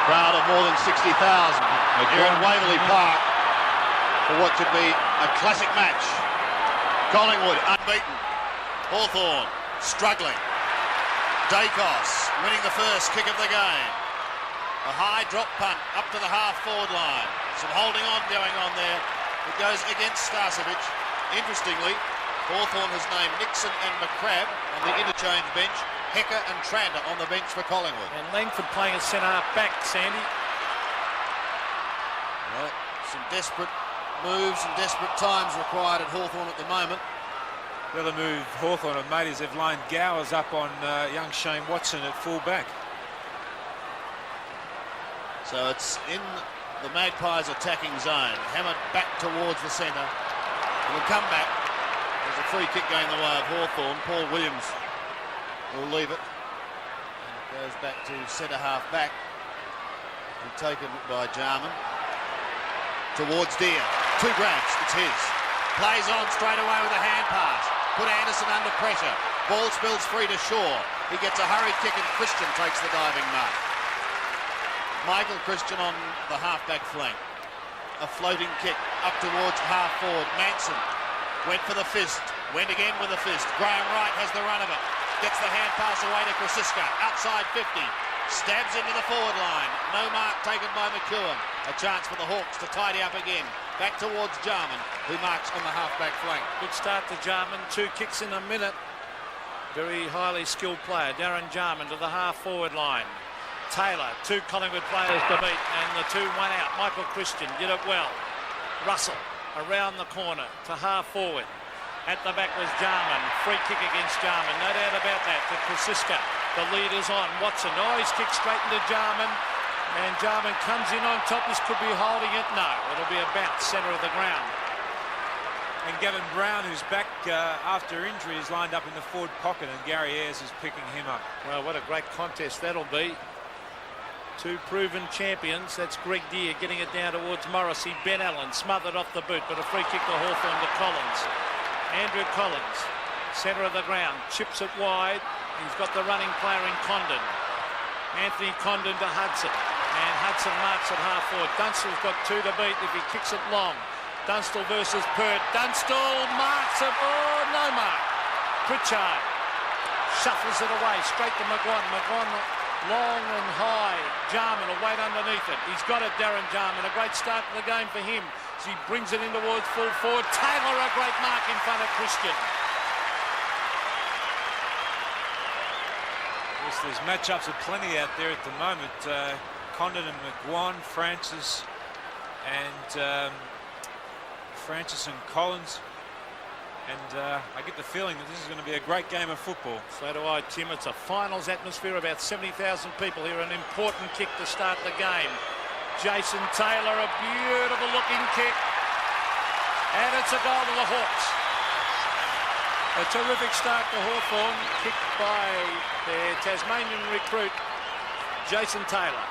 Crowd of more than 60,000 here in Waverley Park for what should be a classic match. Collingwood unbeaten. Hawthorn struggling. Dacos winning the first kick of the game. A high drop punt up to the half-forward line. Some holding on going on there. It goes against Starcevic. Interestingly, Hawthorn has named Nixon and McCrabb on the interchange bench. Hecker and Trander on the bench for Collingwood. And Langford playing as centre-half back, Sandy. Well, some desperate moves and desperate times required at Hawthorn at the moment. The other move Hawthorn have made is they've lined Gowers up on young Shane Watson at full back. So it's in the Magpies' attacking zone. Hammered back towards the centre. It'll come back. There's a free kick going the way of Hawthorn. Paul Williams will leave it. And it goes back to centre-half back. And taken by Jarman. Towards Deer. 2 grabs. It's his. Plays on straight away with a hand pass. Put Anderson under pressure. Ball spills free to Shaw. He gets a hurried kick and Christian takes the diving mark. Michael Christian on the half-back flank. A floating kick up towards half-forward. Manson went for the fist. Went again with the fist. Graham Wright has the run of it. Gets the hand pass away to Krasiska. Outside 50. Stabs into the forward line. No mark taken by McEwen. A chance for the Hawks to tidy up again. Back towards Jarman, who marks on the half-back flank. Good start to Jarman. 2 kicks in a minute. Very highly skilled player. Darren Jarman to the half-forward line. Taylor, 2 Collingwood players to beat, and the 2 1 out. Michael Christian did it well. Russell around the corner to half-forward. At the back was Jarman. Free kick against Jarman. No doubt about that. To Krasiska. The lead is on. Watson. Oh, he's kicked straight into Jarman. And Jarman comes in on top. This could be holding it. No, it'll be a bounce centre of the ground. And Gavin Brown, who's back after injury, is lined up in the forward pocket, and Gary Ayres is picking him up. Well, what a great contest that'll be. 2 proven champions. That's Greg Deer getting it down towards Morrissey. Ben Allen smothered off the boot, but a free kick to Hawthorn to Collins. Andrew Collins, centre of the ground, chips it wide. He's got the running player in Condon. Anthony Condon to Hudson. And Hudson marks at half-forward. Dunstall's got 2 to beat if he kicks it long. Dunstall versus Pert. Dunstall marks it. Oh, no mark. Pritchard shuffles it away straight to McGuan. McGuan long and high. Jarman will wait underneath it. He's got it, Darren Jarman. A great start to the game for him. As he brings it in towards full forward. Taylor, a great mark in front of Christian. Yes, there's matchups aplenty out there at the moment. Condon and McGuan, Francis and Collins. And I get the feeling that this is going to be a great game of football. So do I, Tim. It's a finals atmosphere, about 70,000 people here. An important kick to start the game. Jason Taylor, a beautiful looking kick. And it's a goal to the Hawks. A terrific start to Hawthorn, kicked by their Tasmanian recruit, Jason Taylor.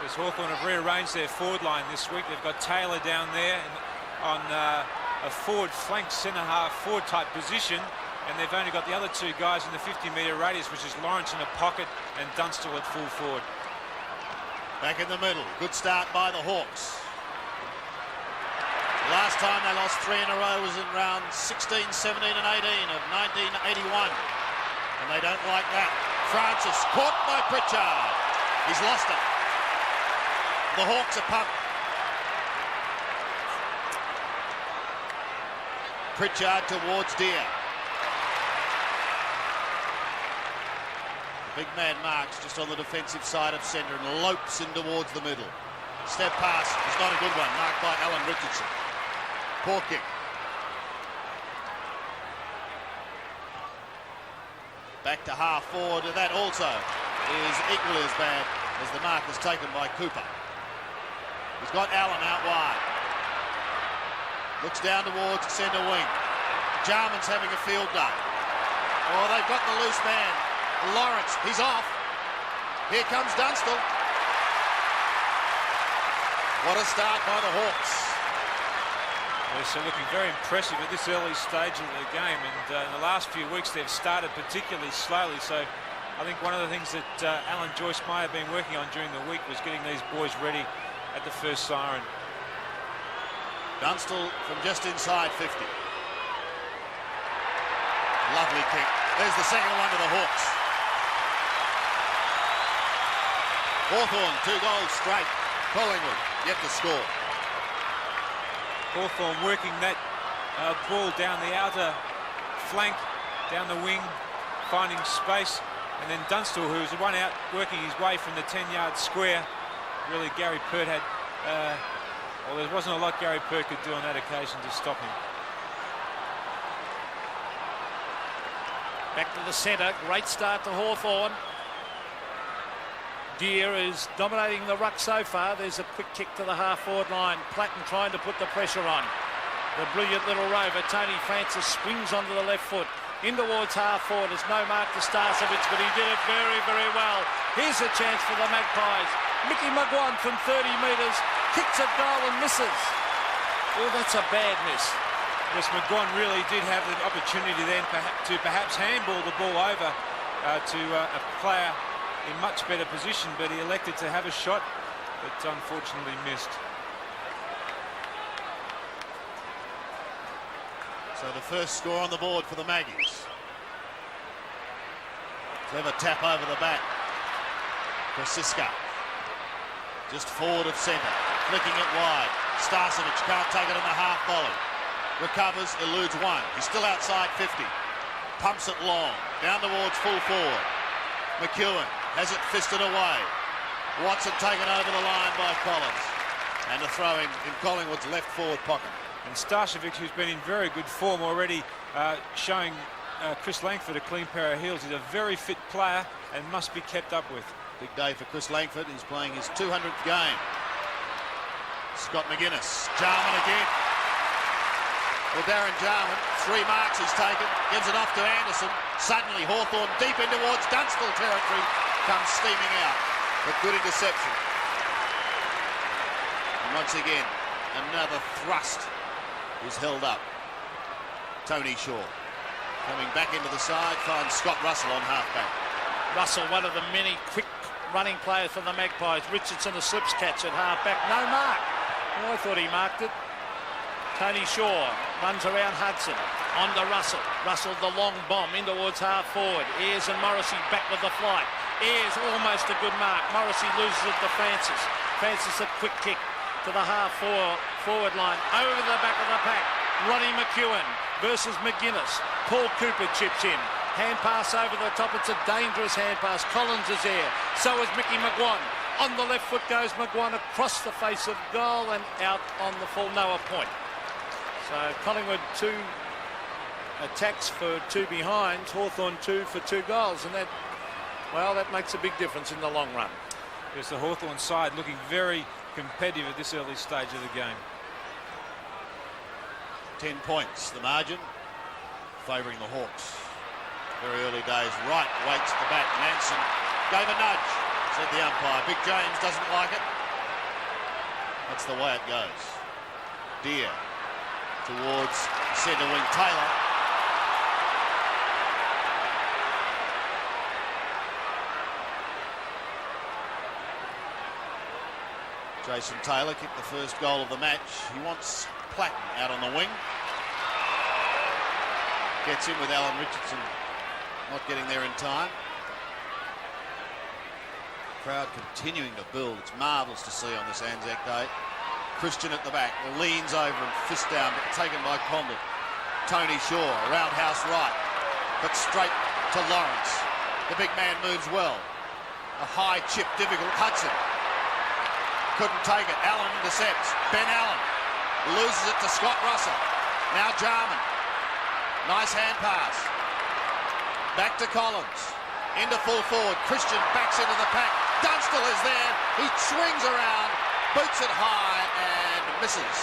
As Hawthorn have rearranged their forward line this week, they've got Taylor down there on a forward flank centre-half forward type position, and they've only got the other 2 guys in the 50-metre radius, which is Lawrence in a pocket and Dunstall at full forward. Back in the middle. Good start by the Hawks. Last time they lost 3 in a row was in round 16, 17 and 18 of 1981. And they don't like that. Francis caught by Pritchard. He's lost it. The Hawks are pumped. Pritchard towards Deer. The big man marks just on the defensive side of centre and lopes in towards the middle. Step pass is not a good one, marked by Alan Richardson. Poor kick. Back to half forward, and that also is equally as bad as the mark is taken by Cooper. He's got Allen out wide. Looks down towards centre wing. Jarman's having a field day. Oh, they've got the loose man. Lawrence, he's off. Here comes Dunstall. What a start by the Hawks. Yes, they're looking very impressive at this early stage of the game, and in the last few weeks they've started particularly slowly, so I think one of the things that Alan Joyce may have been working on during the week was getting these boys ready at the first siren. Dunstall from just inside 50. Lovely kick. There's the second one to the Hawks. Hawthorn, 2 goals straight. Collingwood yet to score. Hawthorn working that ball down the outer flank, down the wing, finding space. And then Dunstall, who's the one out working his way from the 10-yard square. Really, Gary Pert had... well, there wasn't a lot Gary Pert could do on that occasion to stop him. Back to the centre. Great start to Hawthorn. Deere is dominating the ruck so far. There's a quick kick to the half-forward line. Platten trying to put the pressure on. The brilliant little rover, Tony Francis, swings onto the left foot. In towards half-forward. There's no mark to Starcevic, but he did it very, very well. Here's a chance for the Magpies. Mickey McGuan from 30 metres. Kicks a goal and misses. Oh, that's a bad miss. Yes, McGuan really did have the opportunity then to perhaps handball the ball over to a player in much better position, but he elected to have a shot, but unfortunately missed. So the first score on the board for the Maggies. Clever tap over the back. Krasiska. Just forward of centre. Flicking it wide. Starcevic can't take it in the half volley. Recovers, eludes one. He's still outside 50. Pumps it long. Down towards full forward. McEwen has it fisted away. Watson taken over the line by Collins. And a throw in Collingwood's left forward pocket. And Starcevic, who's been in very good form already, showing Chris Langford a clean pair of heels. He's a very fit player and must be kept up with. Big day for Chris Langford. He's playing his 200th game. Scott McGuinness. Jarman again. Well, Darren Jarman, 3 marks he's taken. Gives it off to Anderson. Suddenly Hawthorn deep in towards Dunstall territory. Comes steaming out. But good interception. And once again, another thrust is held up. Tony Shaw coming back into the side, finds Scott Russell on halfback. Russell, one of the many quick running players for the Magpies. Richardson, a slips catch at halfback. No mark. Oh, I thought he marked it. Tony Shaw runs around Hudson. On to Russell. Russell, the long bomb in towards half forward. Ayres and Morrissey back with the flight. Ayres almost a good mark. Morrissey loses it to Francis. Francis a quick kick to the half forward line. Over the back of the pack. Ronnie McEwen versus McGuinness. Paul Cooper chips in. Hand pass over the top. It's a dangerous hand pass. Collins is there. So is Mickey McGuan. On the left foot goes McGuan across the face of goal and out on the full Noah point. So Collingwood 2 attacks for 2 behinds. Hawthorn 2 for 2 goals. And that, well, that makes a big difference in the long run. Yes, the Hawthorn side looking very competitive at this early stage of the game. 10 points, the margin, favouring the Hawks. Very early days. Wright waits at the back. Manson gave a nudge, said the umpire. Big James doesn't like it. That's the way it goes. Deere towards centre wing Taylor. Jason Taylor kicked the first goal of the match. He wants Platten out on the wing. Gets in with Alan Richardson not getting there in time. Crowd continuing to build. It's marvellous to see on this Anzac Day. Christian at the back leans over and fist down, but taken by Condon. Tony Shaw, roundhouse right, but straight to Lawrence. The big man moves well. A high chip, difficult. Hudson couldn't take it. Allen intercepts. Ben Allen loses it to Scott Russell. Now Jarman. Nice hand pass. Back to Collins. Into full forward. Christian backs into the pack. Dunstall is there. He swings around, boots it high and misses.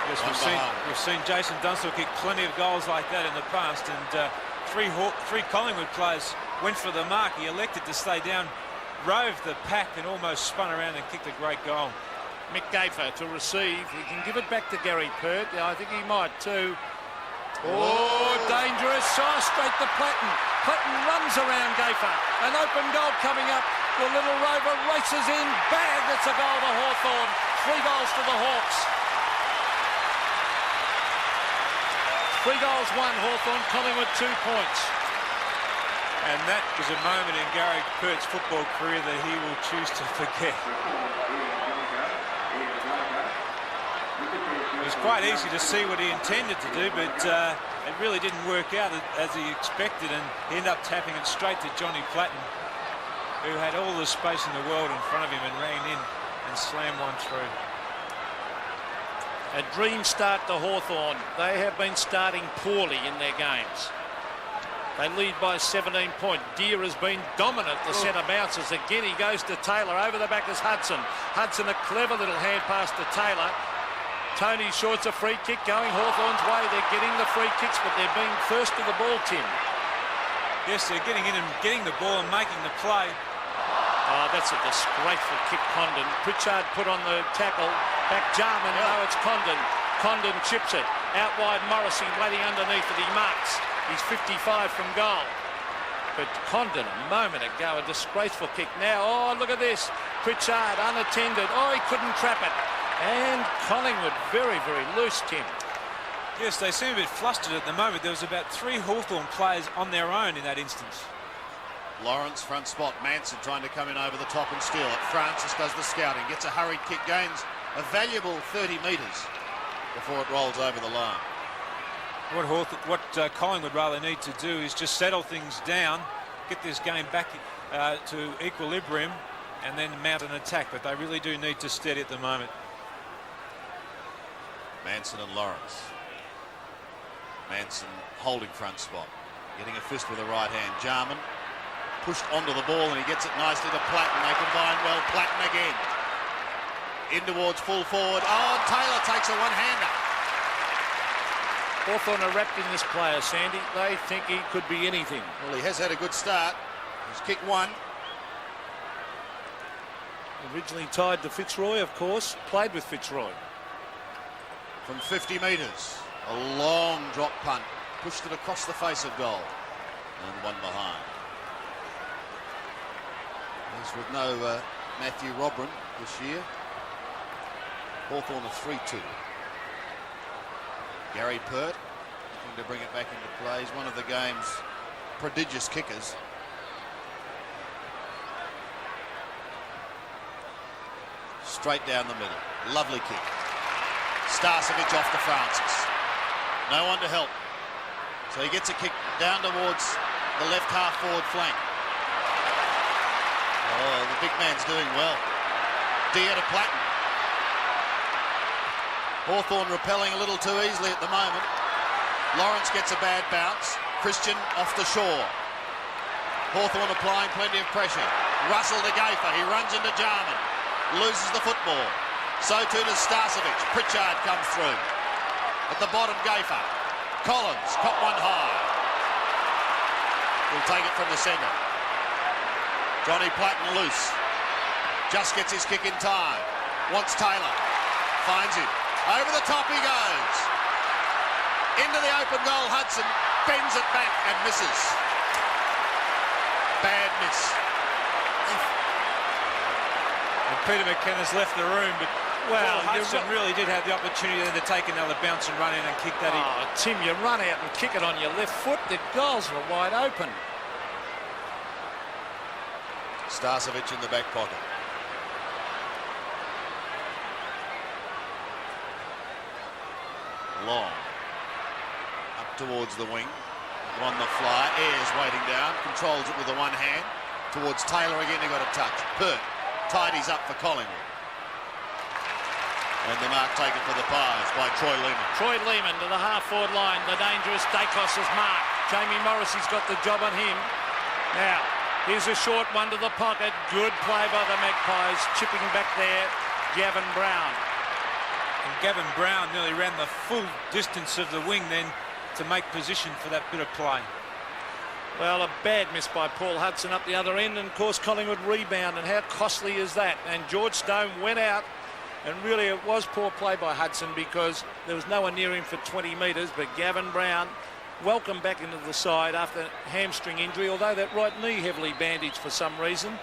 Yes, we've seen Jason Dunstall kick plenty of goals like that in the past, and three Collingwood players went for the mark. He elected to stay down, roved the pack and almost spun around and kicked a great goal. Mick Gafer to receive. He can give it back to Gary Pert. Yeah, I think he might too. Oh, danger. straight to Platten. Platten runs around Gayfer. An open goal coming up. The little rover races in. Bang! It's a goal to Hawthorn. 3 goals to the Hawks. 3 goals, 1 Hawthorn. Collingwood 2 points. And that was a moment in Gary Pert's football career that he will choose to forget. It was quite easy to see what he intended to do, but it really didn't work out as he expected, and he ended up tapping it straight to Johnny Platten, who had all the space in the world in front of him and ran in and slammed one through. A dream start to Hawthorn. They have been starting poorly in their games. They lead by 17 points. Deere has been dominant. The centre bounces. Again, he goes to Taylor. Over the back is Hudson. Hudson, a clever little hand pass to Taylor. Tony Short's a free kick going Hawthorn's way. They're getting the free kicks, but they're being first to the ball, Tim. Yes, they're getting in and getting the ball and making the play. Oh, that's a disgraceful kick, Condon. Pritchard put on the tackle. Back Jarman. No, it's Condon. Condon chips it. Out wide Morrissey waiting underneath it. He marks. He's 55 from goal. But Condon, a moment ago, a disgraceful kick. Now, oh, look at this. Pritchard unattended. Oh, he couldn't trap it. And Collingwood very, very loose, Tim. Yes, they seem a bit flustered at the moment. There was about 3 Hawthorn players on their own in that instance. Lawrence front spot. Manson trying to come in over the top and steal it. Francis does the scouting. Gets a hurried kick. Gains a valuable 30 metres before it rolls over the line. What Collingwood rather need to do is just settle things down, get this game back to equilibrium, and then mount an attack. But they really do need to steady at the moment. Manson and Lawrence. Manson holding front spot. Getting a fist with the right hand. Jarman pushed onto the ball and he gets it nicely to Platten. They combine well. Platten again. In towards full forward. Oh, Taylor takes a one-hander. Hawthorn are wrapped in this player, Sandy. They think he could be anything. Well, he has had a good start. He's kicked 1. Originally tied to Fitzroy, of course. Played with Fitzroy. From 50 metres. A long drop punt. Pushed it across the face of goal. And 1 behind. He's with no Matthew Robran this year. Hawthorn are 3-2. Gary Pert looking to bring it back into play. He's one of the game's prodigious kickers. Straight down the middle. Lovely kick. Starcevic off to Francis. No one to help. So he gets a kick down towards the left half forward flank. Oh, the big man's doing well. Deere to Platten. Hawthorn repelling a little too easily at the moment. Lawrence gets a bad bounce. Christian off the shore. Hawthorn applying plenty of pressure. Russell to Gayfer. He runs into Jarman. Loses the football. So too does Starcevic. Pritchard comes through. At the bottom, Gayfer. Collins caught one high. He'll take it from the centre. Johnny Platten loose. Just gets his kick in time. Wants Taylor. Finds him. Over the top he goes. Into the open goal, Hudson bends it back and misses. Bad miss. And Peter McKenna's left the room, but Well, Hudson really did have the opportunity to take another bounce and run in and kick that in. Oh, Tim, you run out and kick it on your left foot. The goals were wide open. Starcevic in the back pocket. Long. Up towards the wing. On the fly. Ayres waiting down. Controls it with the one hand. Towards Taylor again. He got a touch. Pert tidies up for Collingwood. And the mark taken for the Pies by Troy Lehman. Troy Lehman to the half-forward line. The dangerous Dacos is marked. Jamie Morrissey's got the job on him. Now, here's a short one to the pocket. Good play by the Magpies. Chipping back there, Gavin Brown. And Gavin Brown nearly ran the full distance of the wing then to make position for that bit of play. Well, a bad miss by Paul Hudson up the other end, and of course Collingwood rebound, and how costly is that? And George Stone went out, and really it was poor play by Hudson because there was no one near him for 20 metres, but Gavin Brown welcome back into the side after hamstring injury, although that right knee heavily bandaged for some reason.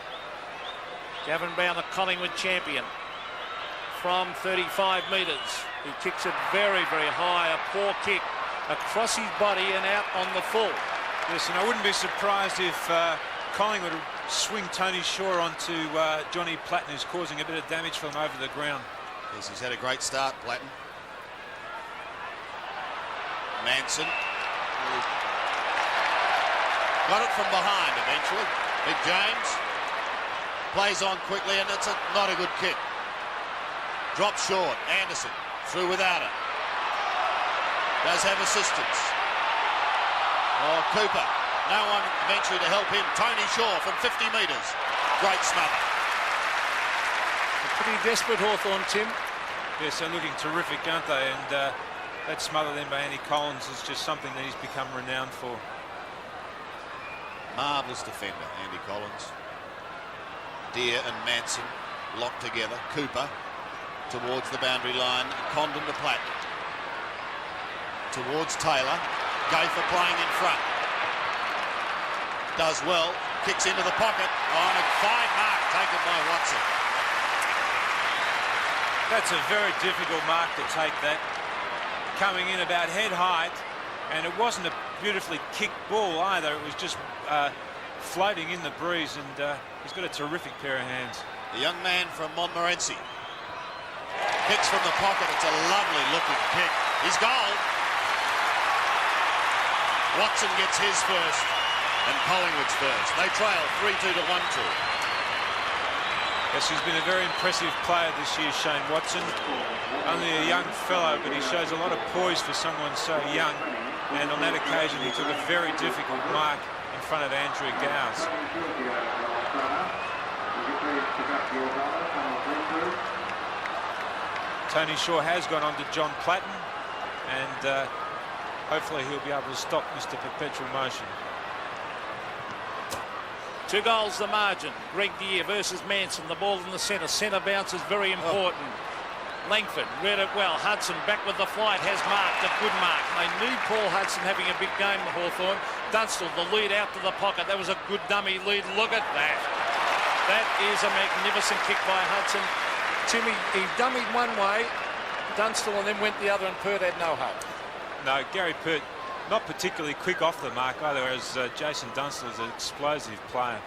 Gavin Brown, the Collingwood champion, from 35 metres. He kicks it very, very high, a poor kick across his body and out on the full. Yes, and I wouldn't be surprised if Collingwood would swing Tony Shaw onto Johnny Platten, who's causing a bit of damage for him over the ground. Yes, he's had a great start, Platten. Manson. Got it from behind eventually. Big James plays on quickly, and it's not a good kick. Drop short. Anderson through without it. Does have assistance. Oh, Cooper. No one eventually to help him. Tony Shaw from 50 metres. Great smother. A pretty desperate Hawthorn, Tim. Yes, they're looking terrific, aren't they? And that smother then by Andy Collins is just something that he's become renowned for. Marvellous defender, Andy Collins. Deere and Manson locked together. Cooper towards the boundary line. Condon to Platt. Towards Taylor. Gayfer playing in front. Does well. Kicks into the pocket. Oh, and a fine mark taken by Watson. That's a very difficult mark to take that. Coming in about head height. And it wasn't a beautifully kicked ball either. It was just floating in the breeze, and he's got a terrific pair of hands. The young man from Montmorency kicks from the pocket. It's a lovely looking kick. He's goal. Watson gets his first and Collingwood's first. They trail 3-2 to 1-2. Yes, he's been a very impressive player this year, Shane Watson. Only a young fellow, but he shows a lot of poise for someone so young. And on that occasion, he took a very difficult mark in front of Andrew Gowes. Tony Shaw has gone on to John Platten, and hopefully he'll be able to stop Mr. Perpetual Motion. 2 goals the margin. Greg Deere versus Manson. The ball in the centre. Centre bounce is very important. Langford read it well. Hudson back with the flight, has marked a good mark. They need Paul Hudson having a big game, Hawthorn. Dunstall, the lead out to the pocket. That was a good dummy lead. Look at that. That is a magnificent kick by Hudson. Timmy, he dummied one way, Dunstall, and then went the other, and Pert had no hope. No, Gary Pert not particularly quick off the mark either, whereas Jason Dunstall is an explosive player.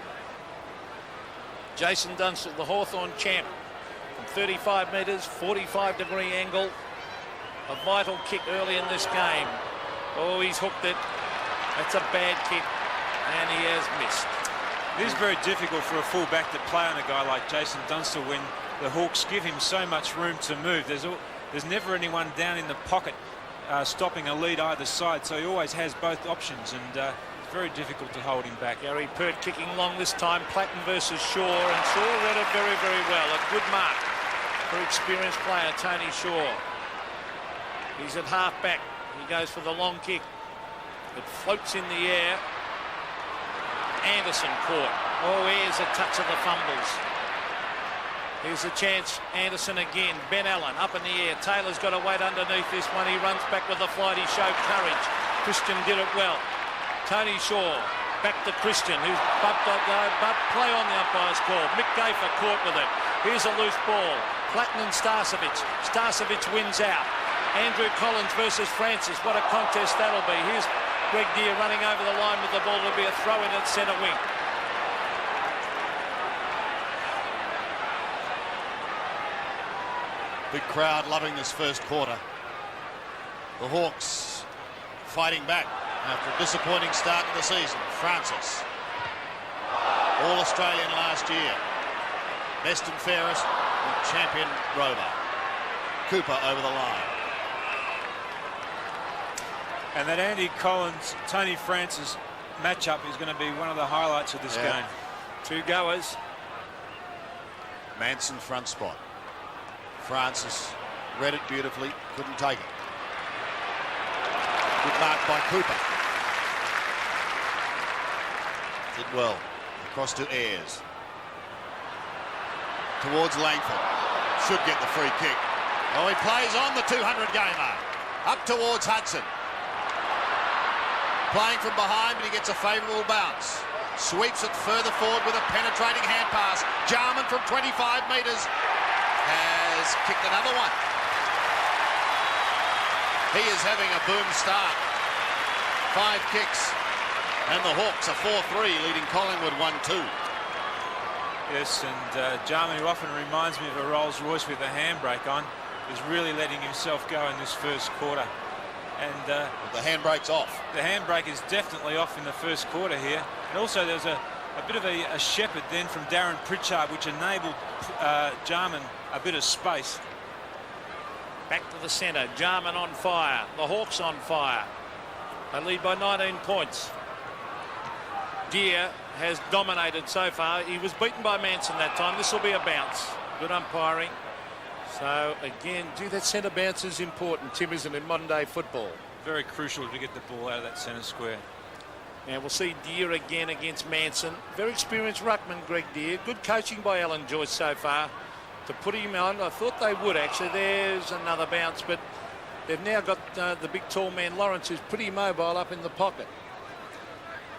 Jason Dunstall, the Hawthorn champ. From 35 metres, 45-degree angle. A vital kick early in this game. Oh, he's hooked it. That's a bad kick, and he has missed. It is very difficult for a full-back to play on a guy like Jason Dunstall when the Hawks give him so much room to move. There's never anyone down in the pocket stopping a lead either side, so he always has both options, and it's very difficult to hold him back. Gary Pert kicking long this time. Platten versus Shaw, and Shaw read it very, very well. A good mark for experienced player Tony Shaw. He's at half back. He goes for the long kick. It floats in the air. Anderson caught. Oh, here's a touch of the fumbles. Here's a chance. Anderson again. Ben Allen up in the air. Taylor's got to wait underneath this one. He runs back with the flight. He showed courage. Christian did it well. Tony Shaw back to Christian, who's bumped up though, but play on the umpire's call. Mick Gayfer caught with it. Here's a loose ball. Platten and Starcevic. Starcevic wins out. Andrew Collins versus Francis. What a contest that'll be. Here's Greg Deere running over the line with the ball. It'll be a throw in at centre wing. Big crowd loving this first quarter. The Hawks fighting back after a disappointing start to the season. Francis, All-Australian last year. Best and fairest, and champion rover. Cooper over the line. And that Andy Collins, Tony Francis matchup is going to be one of the highlights of this game. 2 goers. Manson front spot. Francis read it beautifully, couldn't take it. Good mark by Cooper. Did well. Across to Ayres. Towards Langford. Should get the free kick. Oh, he plays on the 200 gamer. Up towards Hudson. Playing from behind, but he gets a favourable bounce. Sweeps it further forward with a penetrating hand pass. Jarman from 25 metres has kicked another one. He is having a boom start. 5 kicks, and the Hawks are 4-3, leading Collingwood 1-2. Yes, and Jarman, who often reminds me of a Rolls Royce with a handbrake on, is really letting himself go in this first quarter. And the handbrake's off. The handbrake is definitely off in the first quarter here. And also there's a bit of a shepherd then from Darren Pritchard, which enabled Jarman a bit of space. Back to the centre. Jarman on fire. The Hawks on fire. They lead by 19 points. Deere has dominated so far. He was beaten by Manson that time. This will be a bounce. Good umpiring. So, again, that centre bounce is important, Tim, isn't it, in modern-day football? Very crucial to get the ball out of that centre square. Now, we'll see Deere again against Manson. Very experienced ruckman, Greg Deere. Good coaching by Alan Joyce so far to put him on. I thought they would, actually. There's another bounce, but they've now got the big, tall man, Lawrence, who's pretty mobile up in the pocket.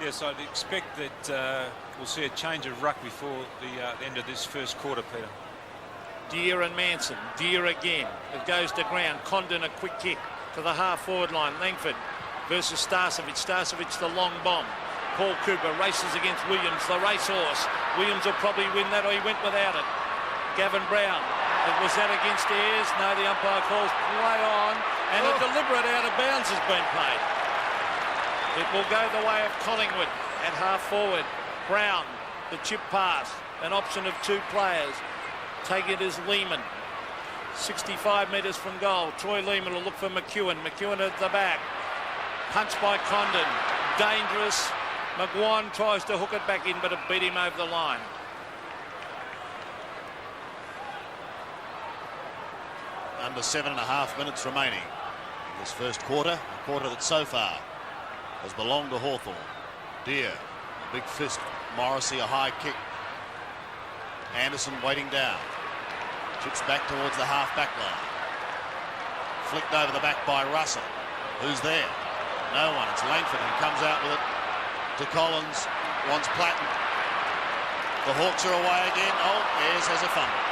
Yes, I'd expect that we'll see a change of ruck before the end of this first quarter, Peter. Deere and Manson. Deere again. It goes to ground. Condon a quick kick to the half-forward line. Langford versus Starcevic. Starcevic the long bomb. Paul Cooper races against Williams, the racehorse. Williams will probably win that, or he went without it. Gavin Brown. Was that against Ayres? No, the umpire calls play on. And a deliberate out of bounds has been played. It will go the way of Collingwood at half-forward. Brown, the chip pass. An option of 2 players. Take it as Lehman. 65 metres from goal. Troy Lehman will look for McEwen. McEwen at the back. Punched by Condon. Dangerous. McGuan tries to hook it back in, but it beat him over the line. Under 7.5 minutes remaining in this first quarter. A quarter that so far has belonged to Hawthorn. Deere, a big fist. Morrissey, a high kick. Anderson waiting down. Chips back towards the half-back line. Flicked over the back by Russell. Who's there? No one. It's Langford who comes out with it to Collins. Wants Platten. The Hawks are away again. Oh, Ayres has a fumble.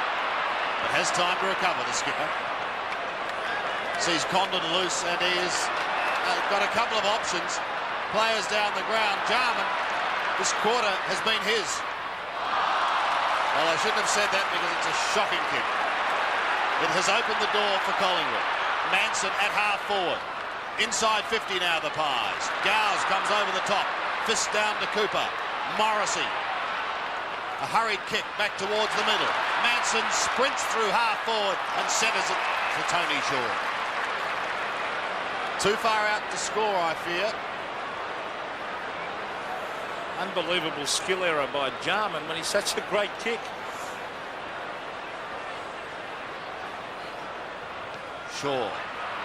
But has time to recover, the skipper. Sees Condon loose, and he has got a couple of options. Players down the ground. Jarman, this quarter has been his. Well, I shouldn't have said that because it's a shocking kick. It has opened the door for Collingwood. Manson at half-forward. Inside 50 now, the Pies. Gowes comes over the top. Fist down to Cooper. Morrissey. A hurried kick back towards the middle. Manson sprints through half-forward and centres it to Tony Shaw. Too far out to score, I fear. Unbelievable skill error by Jarman when he's such a great kick. Shaw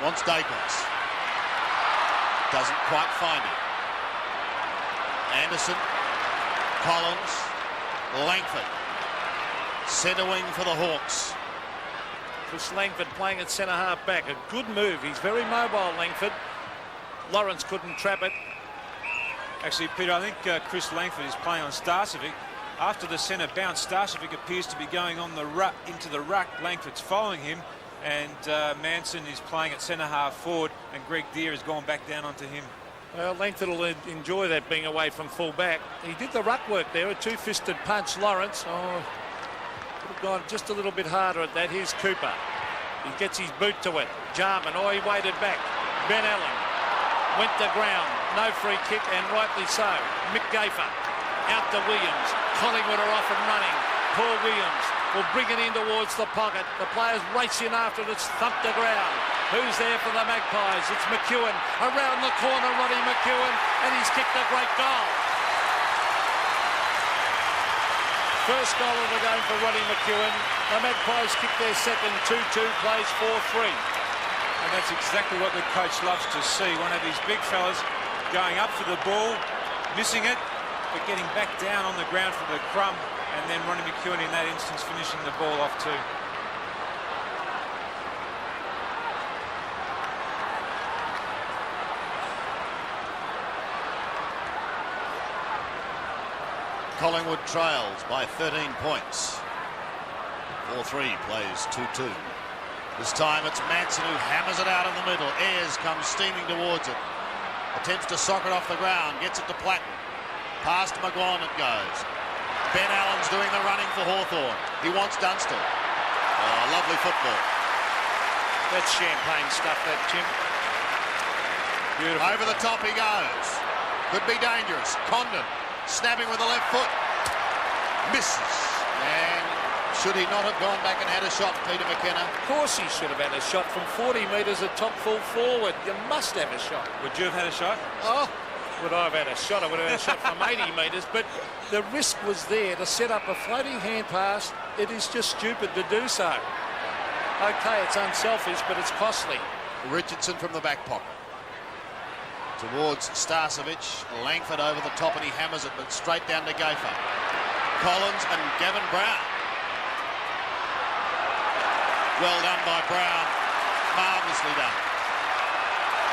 wants Dacos. Doesn't quite find him. Anderson, Collins, Langford. Centre wing for the Hawks. Chris Langford playing at centre half back. A good move. He's very mobile, Langford. Lawrence couldn't trap it. Actually, Peter, I think Chris Langford is playing on Starcevic. After the centre bounce, Starcevic appears to be going on the ruck into the ruck. Langford's following him, and Manson is playing at centre half forward, and Greg Deere has gone back down onto him. Well, Langford will enjoy that, being away from full back. He did the ruck work there, a 2-fisted punch. Lawrence, could have gone just a little bit harder at that. Here's Cooper. He gets his boot to it. Jarman, he waited back. Ben Allen went to ground. No free kick, and rightly so. Mick Gafer out to Williams. Collingwood are off and running. Paul Williams will bring it in towards the pocket. The players race in after it. It's thumped to ground. Who's there for the Magpies? It's McEwen. Around the corner, Roddy McEwen, and he's kicked a great goal. First goal of the game for Roddy McEwen. The Magpies kick their second. 2-2, plays 4-3. And that's exactly what the coach loves to see. One of these big fellas going up for the ball, missing it, but getting back down on the ground for the crumb, and then Roddy McEwen in that instance finishing the ball off too. Collingwood trails by 13 points. 4-3 plays 2-2. This time it's Manson who hammers it out in the middle. Ayres comes steaming towards it. Attempts to sock it off the ground. Gets it to Platten. Past McGuan it goes. Ben Allen's doing the running for Hawthorn. He wants Dunstall. Oh, lovely football. That's champagne stuff, that, Tim. Beautiful. Over the top he goes. Could be dangerous. Condon snapping with the left foot. Misses. And should he not have gone back and had a shot, Peter McKenna? Of course he should have had a shot from 40 metres at top full forward. You must have a shot. Would you have had a shot? Oh. Would I have had a shot? I would have had a shot from 80 metres, but the risk was there to set up a floating hand pass. It is just stupid to do so. OK, it's unselfish, but it's costly. Richardson from the back pocket. Towards Starcevic. Langford over the top and he hammers it, but straight down to Gayfer. Collins and Gavin Brown. Well done by Brown. Marvellously done.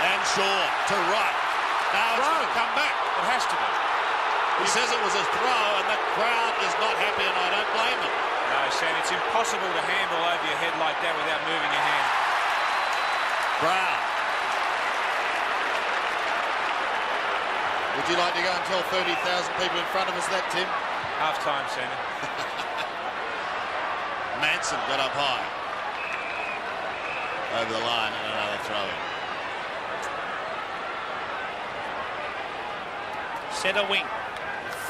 And Shaw to right. Now it's going to come back. It has to be. He says it was a throw and the crowd is not happy and I don't blame them. No, Sam, it's impossible to handle over your head like that without moving your hand. Brown. Would you like to go and tell 30,000 people in front of us that, Tim? Half time, Sammy. Manson got up high. Over the line and another throw in. Centre wing.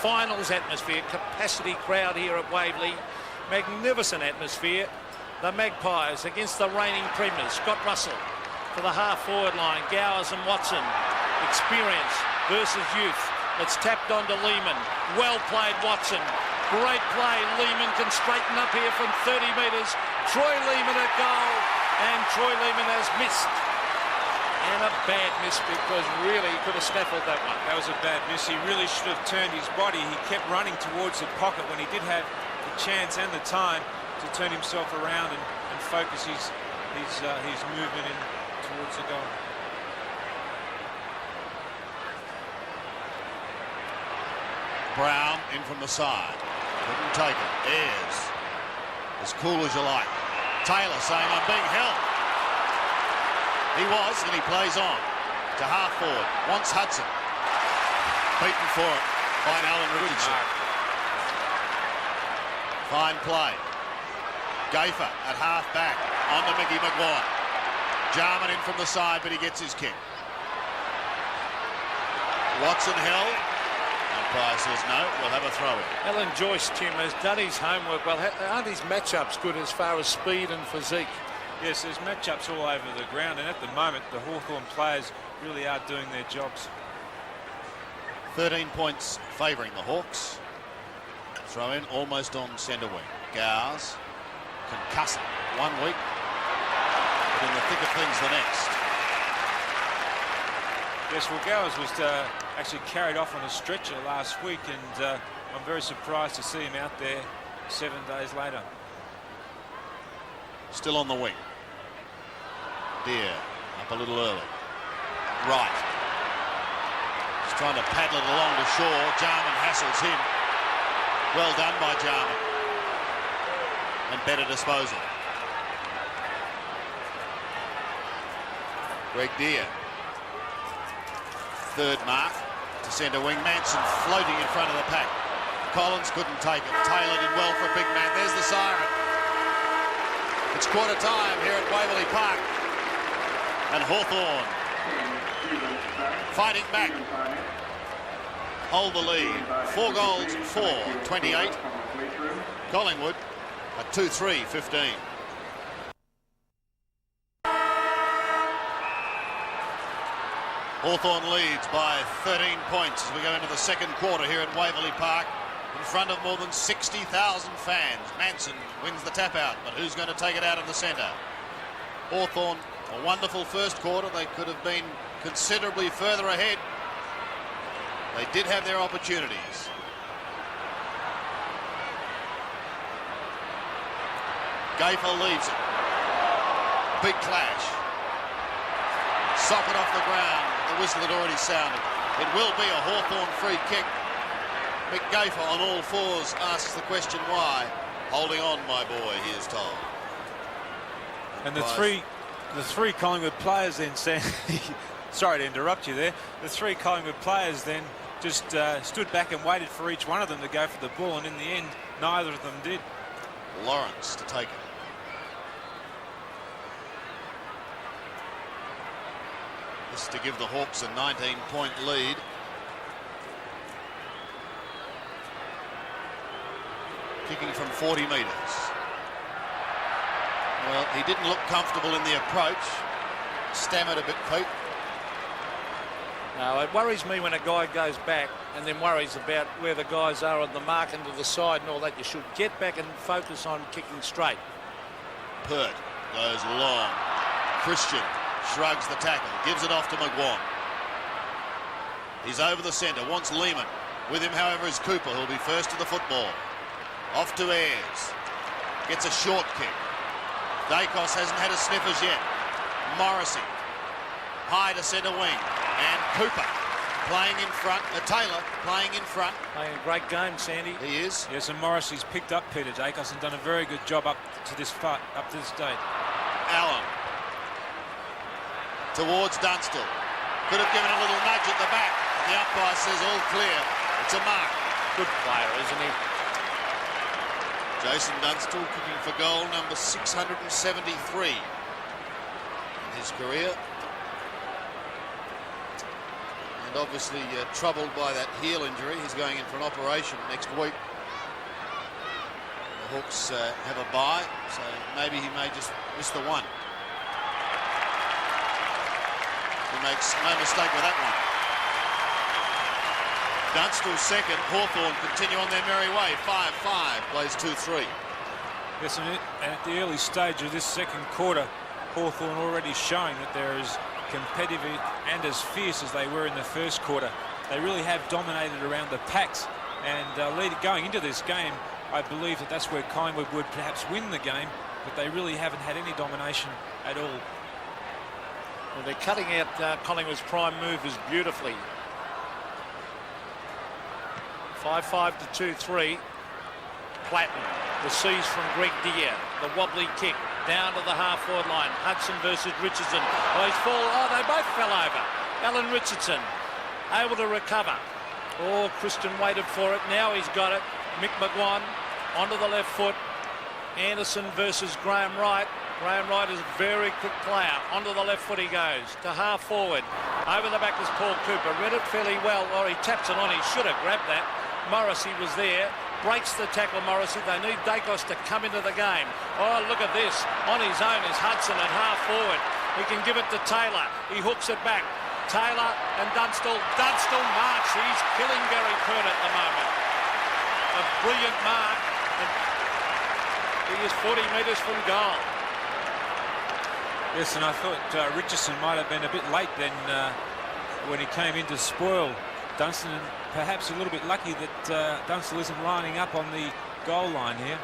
Finals atmosphere. Capacity crowd here at Waverley. Magnificent atmosphere. The Magpies against the reigning premiers. Scott Russell for the half-forward line. Gowers and Watson. Experience versus youth. It's tapped onto Lehman. Well played, Watson. Great play. Lehman can straighten up here from 30 metres. Troy Lehman at goal. And Troy Lehman has missed. And a bad miss because really he could have snaffled that one. That was a bad miss. He really should have turned his body. He kept running towards the pocket when he did have the chance and the time to turn himself around and focus his movement in towards the goal. Brown in from the side. Couldn't take it. Ayres. As cool as you like. Taylor saying, I'm being held. He was, and he plays on. To half forward. Wants Hudson. Beaten for it by Alan Richardson. Fine play. Gayfer at half back. On to Mickey McGuan. Jarman in from the side, but he gets his kick. Watson held. Umpire says no, we'll have a throw in. Alan Joyce, Tim, has done his homework well. Aren't his matchups good as far as speed and physique? Yes, there's matchups all over the ground, and at the moment the Hawthorn players really are doing their jobs. 13 points favouring the Hawks. Throw in almost on centre wing. Gowers, concussed 1 week, but in the thick of things the next. Yes, well, Gowers was actually carried off on a stretcher last week, and I'm very surprised to see him out there 7 days later. Still on the wing. Deer up a little early. Right. He's trying to paddle it along to Shaw. Jarman hassles him. Well done by Jarman. And better disposal. Greg Deer. Third mark to centre wing. Manson floating in front of the pack. Collins couldn't take it. Taylor did well for a big man. There's the siren. It's quarter time here at Waverley Park. And Hawthorn fighting back. Hold the lead. 4 goals, 4-28. Collingwood at 2-3-15. Hawthorn leads by 13 points as we go into the second quarter here at Waverley Park in front of more than 60,000 fans. Manson wins the tap out, but who's going to take it out in the centre? Hawthorn, a wonderful first quarter. They could have been considerably further ahead. They did have their opportunities. Gayfer leaves it. Big clash. Socket off the ground. The whistle had already sounded. It will be a Hawthorn free kick. Mick Gaffer on all fours asks the question why. Holding on, my boy, he is told. And the three Collingwood players then, Sam, sorry to interrupt you there, the three Collingwood players then just stood back and waited for each one of them to go for the ball, and in the end, neither of them did. Lawrence to take it. This is to give the Hawks a 19-point lead. Kicking from 40 metres. Well, he didn't look comfortable in the approach. Stammered a bit, Pete. No, it worries me when a guy goes back and then worries about where the guys are on the mark and to the side and all that. You should get back and focus on kicking straight. Pert goes long. Christian shrugs the tackle, gives it off to McGuan. He's over the centre, wants Lehman. With him, however, is Cooper, who'll be first to the football. Off to Ayres. Gets a short kick. Dacos hasn't had a sniff as yet. Morrissey. High to centre wing. And Cooper playing in front. Taylor playing in front. Playing a great game, Sandy. He is. Yes, and Morrissey's picked up Peter Dacos and done a very good job up to this date. Allen. Towards Dunstall. Could have given a little nudge at the back. The umpire says all clear. It's a mark. Good player, isn't he? Jason Dunstall kicking for goal number 673 in his career. And obviously troubled by that heel injury. He's going in for an operation next week. The Hawks have a bye, so maybe he may just miss the one. He makes no mistake with that one. Dunstall second. Hawthorn continue on their merry way. 5-5. Plays 2-3. Yes, and at the early stage of this second quarter, Hawthorn already showing that they're as competitive and as fierce as they were in the first quarter. They really have dominated around the packs, and going into this game, I believe that that's where Collingwood would perhaps win the game, but they really haven't had any domination at all. Well, they're cutting out Collingwood's prime movers beautifully. 5-5 to 2-3. Platten receives from Greg Deere. The wobbly kick down to the half-forward line. Hudson versus Richardson. Oh, they both fell over. Alan Richardson able to recover. Oh, Christian waited for it. Now he's got it. Mick McGuan onto the left foot. Anderson versus Graham Wright. Graham Wright is a very quick player. Onto the left foot he goes. To half forward. Over the back is Paul Cooper. Read it fairly well. Or he taps it on. He should have grabbed that. Morrissey was there. Breaks the tackle, Morrissey. They need Dacos to come into the game. Oh, look at this. On his own is Hudson at half forward. He can give it to Taylor. He hooks it back. Taylor and Dunstall. Dunstall marks. He's killing Gary Pert at the moment. A brilliant mark. And he is 40 metres from goal. Yes, and I thought Richardson might have been a bit late then when he came in to spoil Dunstan, and perhaps a little bit lucky that Dunstall isn't lining up on the goal line here.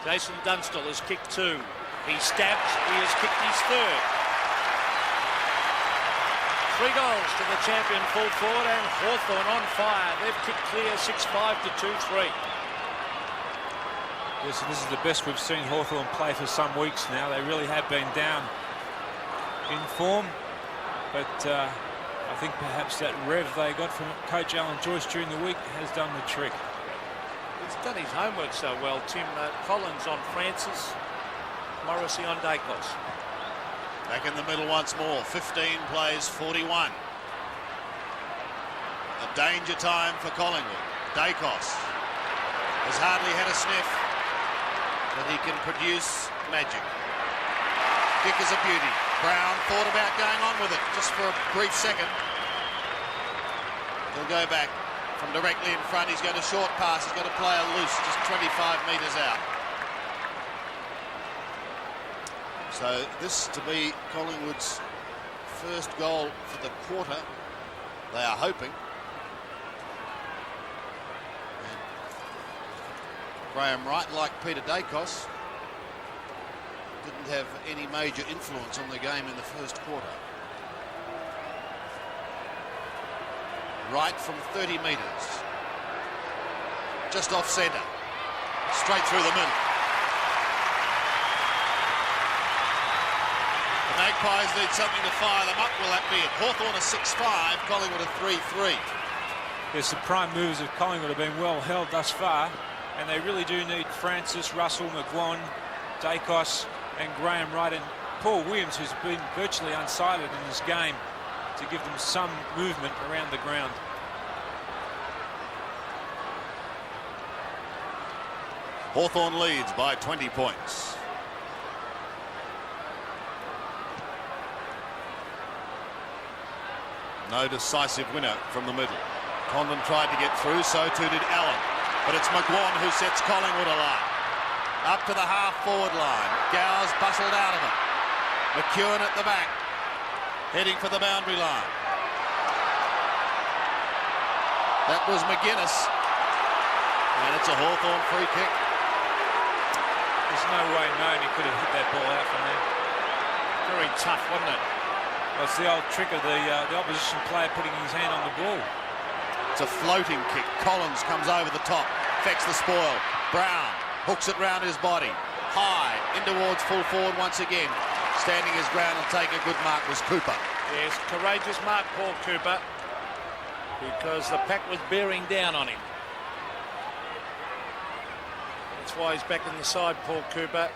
Jason Dunstall has kicked two. He stabs. He has kicked his third. 3 goals to the champion full forward, and Hawthorn on fire. They've kicked clear 6-5 to 2-3. Yes, and this is the best we've seen Hawthorn play for some weeks now. They really have been down in form, but I think perhaps that rev they got from Coach Alan Joyce during the week has done the trick. He's done his homework so well, Tim. Collins on Francis, Morrissey on Dacos. Back in the middle once more. 15 plays 41. A danger time for Collingwood. Dacos has hardly had a sniff, but he can produce magic. Kick is a beauty. Brown thought about going on with it just for a brief second. He'll go back from directly in front. He's got a short pass. He's got a player loose, just 25 metres out. So this to be Collingwood's first goal for the quarter. They are hoping. And Graham Wright, like Peter Dacos, didn't have any major influence on the game in the first quarter. Right from 30 metres. Just off centre. Straight through the middle. The Magpies need something to fire them up. Will that be it? Hawthorn are 6-5, Collingwood are 3-3. Yes, the prime movers of Collingwood have been well held thus far, and they really do need Francis, Russell, McGuan, Dacos and Graham Wright and Paul Williams, who's been virtually unsighted in this game, to give them some movement around the ground. Hawthorn leads by 20 points. No decisive winner from the middle. Condon tried to get through, so too did Allen. But it's McGuan who sets Collingwood alight. Up to the half-forward line. Gowers bustled out of it. McEwen at the back, heading for the boundary line. That was McGuinness. And it's a Hawthorn free kick. There's no way known he could have hit that ball out from there. Very tough, wasn't it? Well, it's the old trick of the opposition player putting his hand on the ball. It's a floating kick. Collins comes over the top, affects the spoil. Brown hooks it round his body. High, in towards full forward once again. Standing his ground and taking a good mark was Cooper. Yes, courageous mark, Paul Cooper, because the pack was bearing down on him. That's why he's back in the side, Paul Cooper.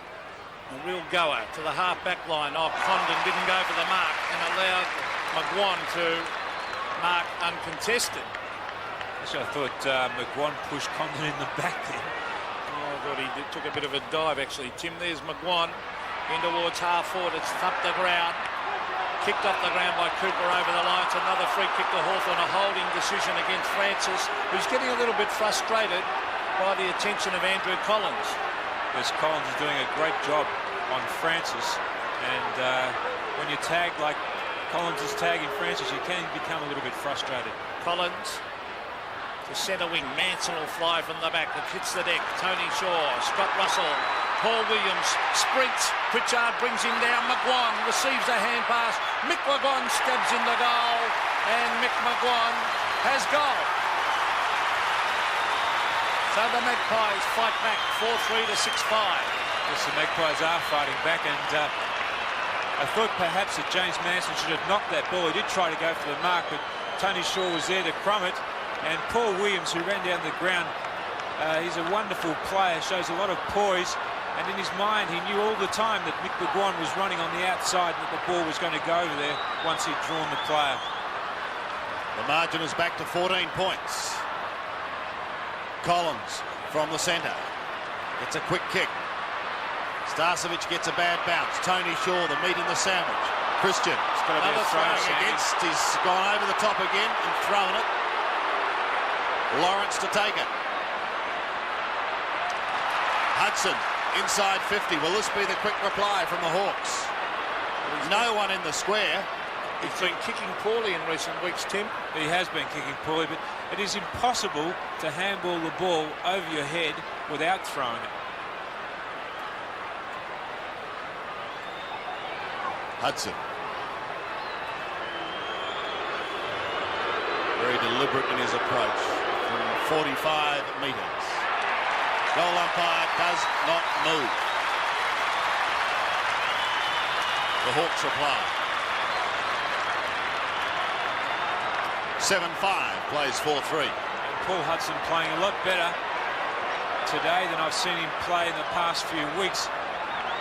A real goer to the half-back line. Oh, Condon didn't go for the mark and allowed McGuan to mark uncontested. Actually, I thought McGuan pushed Condon in the back there. Oh, I thought he took a bit of a dive, actually. Tim, there's McGuan in towards half-forward. It's thumped the ground. Kicked off the ground by Cooper over the line. It's another free kick to Hawthorn. A holding decision against Francis, who's getting a little bit frustrated by the attention of Andrew Collins. Yes, Collins is doing a great job on Francis, and when you tag like Collins is tagging Francis, you can become a little bit frustrated. Collins to centre wing. Manson will fly from the back. It hits the deck. Tony Shaw, Scott Russell, Paul Williams sprints. Pritchard brings him down. McGuan receives a hand pass. Mick McGuan stabs in the goal, and Mick McGuan has goal. So the Magpies fight back 4-3 to 6-5. Yes, the Magpies are fighting back, and I thought perhaps that James Manson should have knocked that ball. He did try to go for the mark, but Tony Shaw was there to crumb it. And Paul Williams, who ran down the ground, he's a wonderful player, shows a lot of poise, and in his mind he knew all the time that Mick McGuan was running on the outside and that the ball was going to go over there once he'd drawn the player. The margin is back to 14 points. Collins from the centre. It's a quick kick. Starcevic gets a bad bounce. Tony Shaw, the meat in the sandwich. Christian, another throwing against. He's gone over the top again and thrown it. Lawrence to take it. Hudson inside 50. Will this be the quick reply from the Hawks? No one in the square. He's been kicking poorly in recent weeks, Tim. He has been kicking poorly, but it is impossible to handball the ball over your head without throwing it. Hudson. Very deliberate in his approach from 45 metres. Goal umpire does not move. The Hawks reply. 7-5 plays 4-3. Paul Hudson playing a lot better today than I've seen him play in the past few weeks.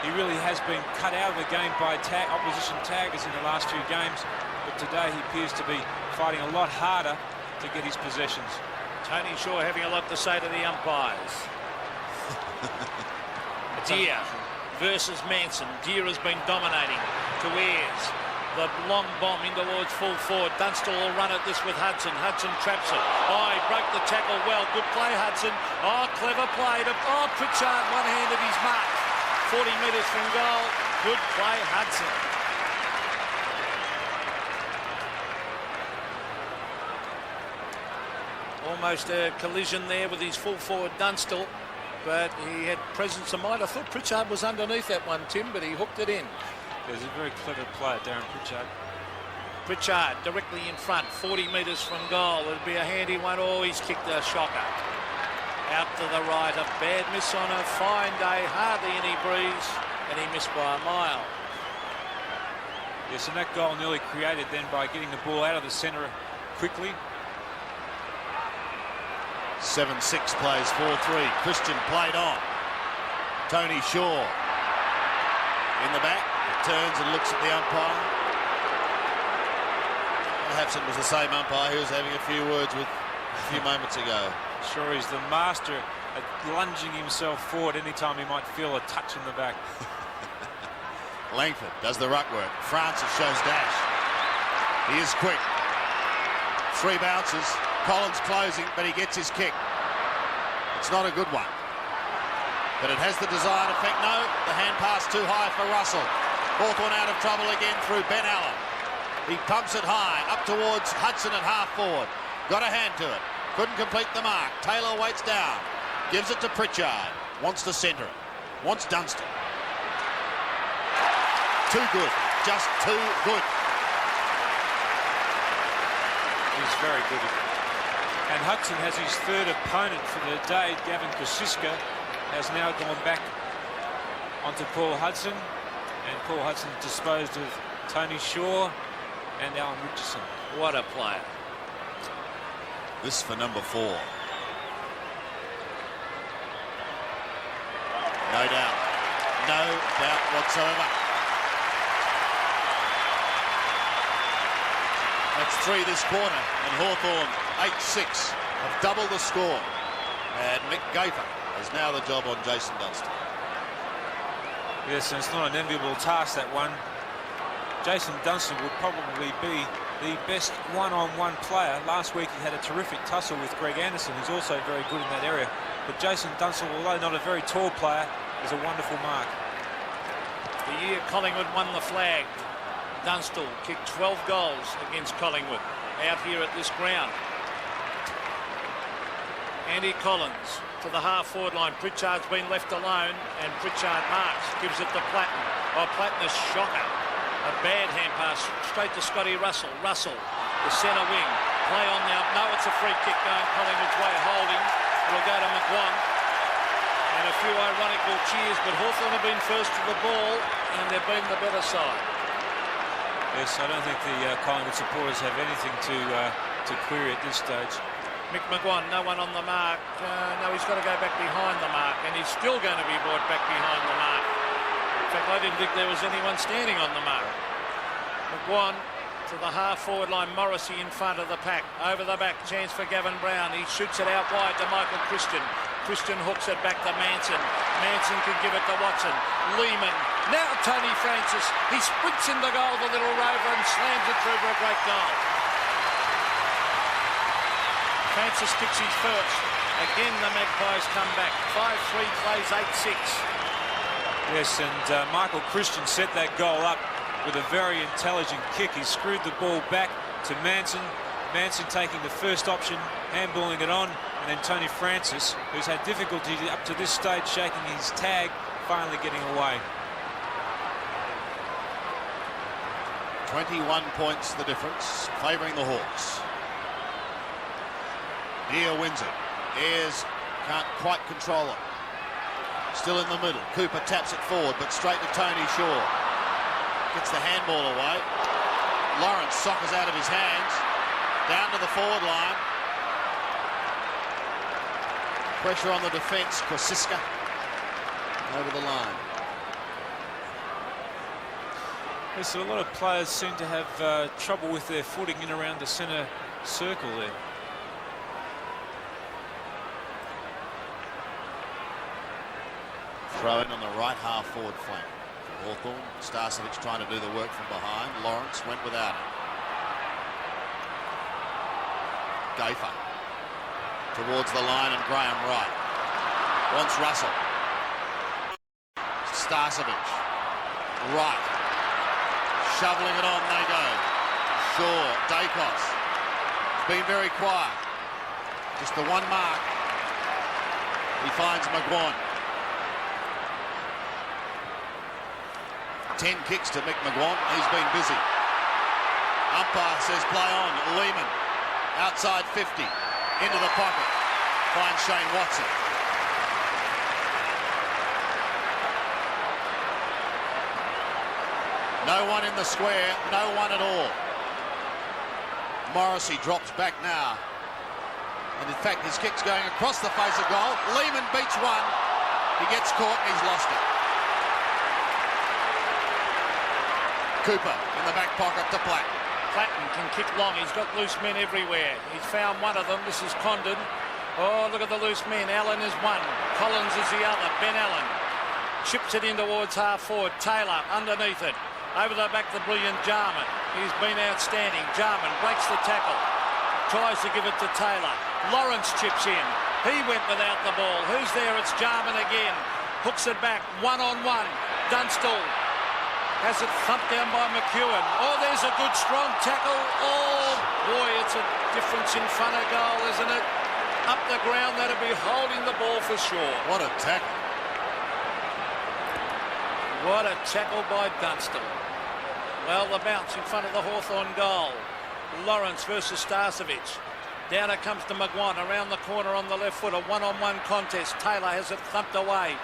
He really has been cut out of the game by opposition taggers in the last few games, but today he appears to be fighting a lot harder to get his possessions. Tony Shaw having a lot to say to the umpires. Deere versus Manson. Deere has been dominating to Ayres. The long bomb in towards full forward. Dunstall will run at this with Hudson. Hudson traps it. Oh, he broke the tackle well. Good play, Hudson. Oh, clever play. Oh, Pritchard one-handed his mark. 40 metres from goal. Good play, Hudson. Almost a collision there with his full forward Dunstall. but he had presence of mind. I thought Pritchard was underneath that one, Tim, but he hooked it in. He's a very clever player, Darren Pritchard. Pritchard directly in front, 40 metres from goal. It'd be a handy one. Oh, he's kicked a shocker. Out to the right, a bad miss on a fine day, hardly any breeze, and he missed by a mile. Yes, and that goal nearly created then by getting the ball out of the centre quickly. 7-6 plays 4-3. Christian played on. Tony Shaw in the back. He turns and looks at the umpire. Perhaps it was the same umpire who was having a few words with a few moments ago. Sure, he's the master at lunging himself forward anytime he might feel a touch in the back. Langford does the ruck work. Francis shows dash. He is quick. 3 bounces. Collins closing, but he gets his kick. It's not a good one, but it has the desired effect. No, the hand pass too high for Russell. Hawthorn out of trouble again through Ben Allen. He pumps it high up towards Hudson at half forward. Got a hand to it. Couldn't complete the mark. Taylor waits down. Gives it to Pritchard. Wants to centre it. Wants Dunstan. Too good. Just too good. He's very good. And Hudson has his third opponent for the day. Gavin Kosiska has now gone back onto Paul Hudson. And Paul Hudson disposed of Tony Shaw and Alan Richardson. What a player. This for number 4. No doubt. No doubt whatsoever. That's 3 this quarter, and Hawthorn 8-6 have doubled the score. And Mick Gafer has now the job on Jason Dunstan. Yes, and it's not an enviable task, that one. Jason Dunstan would probably be the best one-on-one player. Last week he had a terrific tussle with Greg Anderson, who's also very good in that area. But Jason Dunstan, although not a very tall player, is a wonderful mark. The year Collingwood won the flag, Dunstall kicked 12 goals against Collingwood out here at this ground. Andy Collins to the half-forward line. Pritchard's been left alone, and Pritchard marks, gives it to Platten. Oh, Platten is shocker. A bad hand pass straight to Scotty Russell. Russell, the centre wing. Play on now. No, it's a free kick going Collingwood's way, holding. It'll go to McGuan. And a few ironical cheers, but Hawthorn have been first to the ball, and they've been the better side. Yes, I don't think the Collingwood supporters have anything to query at this stage. Mick McGuan, no one on the mark. No, he's got to go back behind the mark, and he's still going to be brought back behind the mark. In fact, I didn't think there was anyone standing on the mark. McGuan to the half-forward line. Morrissey in front of the pack. Over the back, chance for Gavin Brown. He shoots it out wide to Michael Christian. Christian hooks it back to Manson. Manson can give it to Watson. Lehman. Now Tony Francis. He sprints into goal, the little rover, and slams it through for a great goal. Francis kicks his first. Again, the Magpies come back. 5-3 plays 8-6. Yes, and Michael Christian set that goal up with a very intelligent kick. He screwed the ball back to Manson. Manson taking the first option, handballing it on, and then Tony Francis, who's had difficulty up to this stage shaking his tag, finally getting away. 21 points the difference, favouring the Hawks. Deere wins it. Ayres can't quite control it. Still in the middle. Cooper taps it forward, but straight to Tony Shaw. Gets the handball away. Lawrence soccers out of his hands. Down to the forward line. Pressure on the defence. Kosiska over the line. Yes, so a lot of players seem to have trouble with their footing in around the centre circle there. Throw in on the right half forward flank. Hawthorn, Starcevic trying to do the work from behind. Lawrence went without it. Gafer towards the line, and Graham right. Wants Russell. Starcevic right. Shoveling it on they go. Shaw, Dacos. It's been very quiet. Just the one mark. He finds McGuan. 10 kicks to Mick McGuan. He's been busy. Umpire says play on. Lehman outside 50. Into the pocket. Finds Shane Watson. No one in the square. No one at all. Morrissey drops back now. And in fact, his kick's going across the face of goal. Lehman beats one. He gets caught and he's lost it. Cooper in the back pocket to Platten. Platten can kick long. He's got loose men everywhere. He's found one of them. This is Condon. Oh, look at the loose men. Allen is one. Collins is the other. Ben Allen chips it in towards half forward. Taylor underneath it. Over the back, the brilliant Jarman. He's been outstanding. Jarman breaks the tackle. Tries to give it to Taylor. Lawrence chips in. He went without the ball. Who's there? It's Jarman again. Hooks it back. One-on-one. Dunstall has it thumped down by McEwen. Oh, there's a good strong tackle. Oh, boy, it's a difference in front of goal, isn't it? Up the ground, that'll be holding the ball for sure. What a tackle. What a tackle by Dunstall. Well, the bounce in front of the Hawthorn goal. Lawrence versus Starcevic. Down it comes to McGuan around the corner on the left foot. A one-on-one contest. Taylor has it thumped away.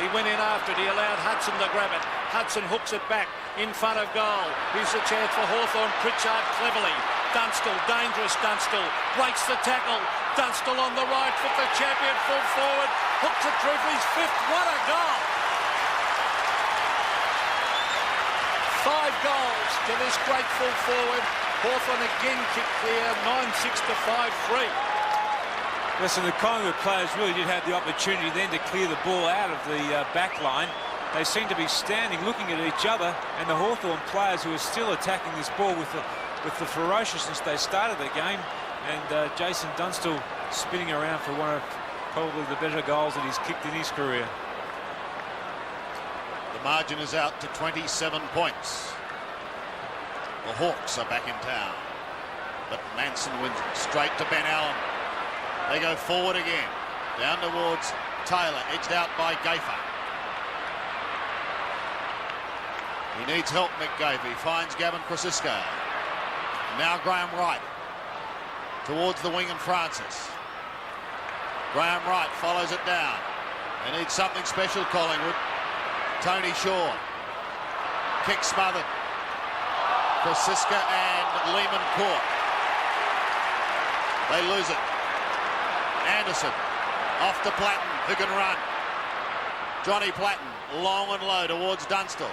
He went in after it. He allowed Hudson to grab it. Hudson hooks it back in front of goal. Here's a chance for Hawthorn. Pritchard cleverly. Dunstall, dangerous Dunstall. Breaks the tackle. Dunstall on the right foot. The champion full forward. Hooks it through for his fifth. What a goal! 5 goals to this great full forward. Hawthorn again kicked clear. 9-6 to 5-3. Listen, the Collingwood players really did have the opportunity then to clear the ball out of the back line. They seem to be standing, looking at each other, and the Hawthorn players who are still attacking this ball with the ferociousness they started the game, and Jason Dunstall spinning around for one of probably the better goals that he's kicked in his career. The margin is out to 27 points. The Hawks are back in town, but Manson wins it straight to Ben Allen. They go forward again, down towards Taylor, edged out by Gaffer. He needs help, Mick Gaffer. He finds Gavin Francisco. Now Graham Wright towards the wing and Francis. Graham Wright follows it down. They need something special, Collingwood. Tony Shaw. Kick smothered. Francisco and Lehman caught. They lose it. Anderson off to Platten, who can run. Johnny Platten, long and low towards Dunstall.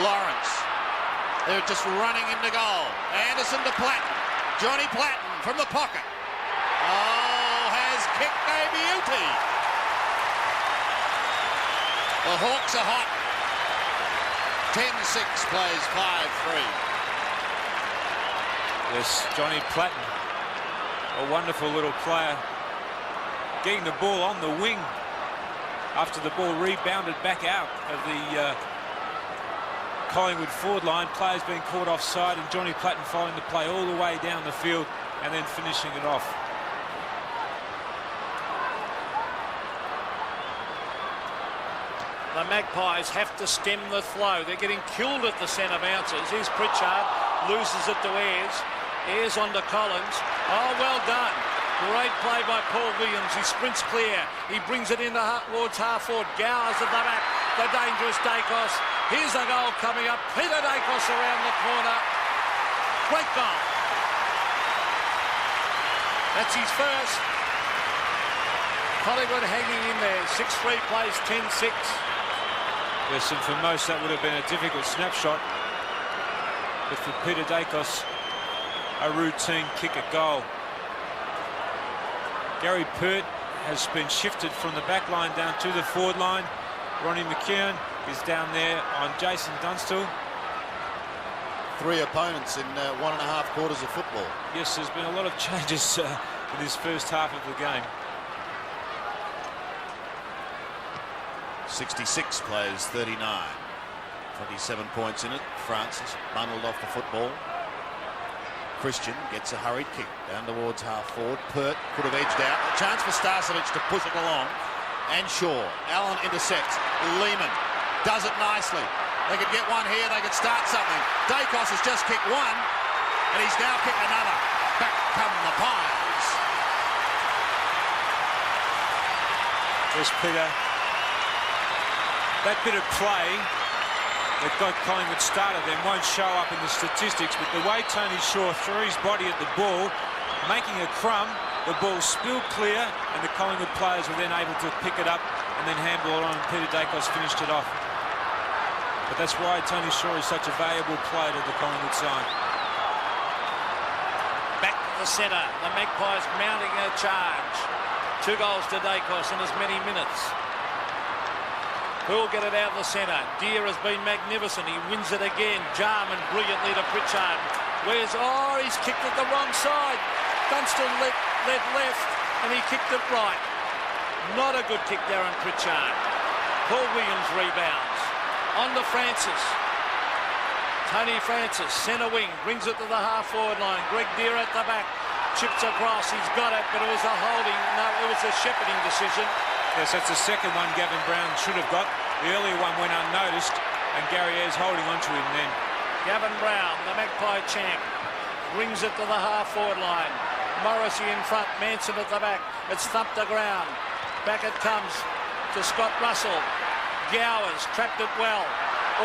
Lawrence, they're just running into goal. Anderson to Platten. Johnny Platten from the pocket. Oh, has kicked a beauty. The Hawks are hot. 10-6 plays 5-3. Yes, Johnny Platten, a wonderful little player, getting the ball on the wing after the ball rebounded back out of the Collingwood forward line. Players being caught offside, and Johnny Platten following the play all the way down the field and then finishing it off. The Magpies have to stem the flow. They're getting killed at the centre bounces. Here's Pritchard, loses it to Ayres. Ayres on to Collins. Oh, well done. Great play by Paul Williams. He sprints clear. He brings it in towards half forward. Gowers at the back. The dangerous Dacos. Here's a goal coming up. Peter Dacos around the corner. Great goal. That's his first. Collingwood hanging in there. 6-3 plays 10-6. Yes, and for most that would have been a difficult snapshot. But for Peter Dacos, a routine kick at goal. Gary Pert has been shifted from the back line down to the forward line. Ronnie McKeon is down there on Jason Dunstall. 3 opponents in 1.5 quarters of football. Yes, there's been a lot of changes in this first half of the game. 66 plays 39. 27 points in it. Francis bundled off the football. Christian gets a hurried kick down towards half forward. Pert could have edged out. A chance for Starcevic to push it along. And Shaw. Allen intercepts. Lehman does it nicely. They could get one here. They could start something. Dacos has just kicked one. And he's now kicked another. Back come the Pies. Yes, Peter. That bit of play that got Collingwood started then won't show up in the statistics, but the way Tony Shaw threw his body at the ball, making a crumb, the ball spilled clear, and the Collingwood players were then able to pick it up and then handball it on, and Peter Dacos finished it off. But that's why Tony Shaw is such a valuable player to the Collingwood side. Back to the centre. The Magpies mounting a charge. 2 goals to Dacos in as many minutes. Who'll get it out of the centre? Deere has been magnificent. He wins it again. Jarman brilliantly to Pritchard. He's kicked it the wrong side. Dunstan led left and he kicked it right. Not a good kick, Darren Pritchard. Paul Williams rebounds. On to Francis. Tony Francis, centre wing, brings it to the half-forward line. Greg Deere at the back. Chips across. He's got it, but it was a holding. No, it was a shepherding decision. Yes, that's the second one Gavin Brown should have got. The earlier one went unnoticed, and Gary Ayres holding on to him then. Gavin Brown, the Magpie champ, brings it to the half-forward line. Morrissey in front, Manson at the back. It's thumped the ground. Back it comes to Scott Russell. Gowers trapped it well.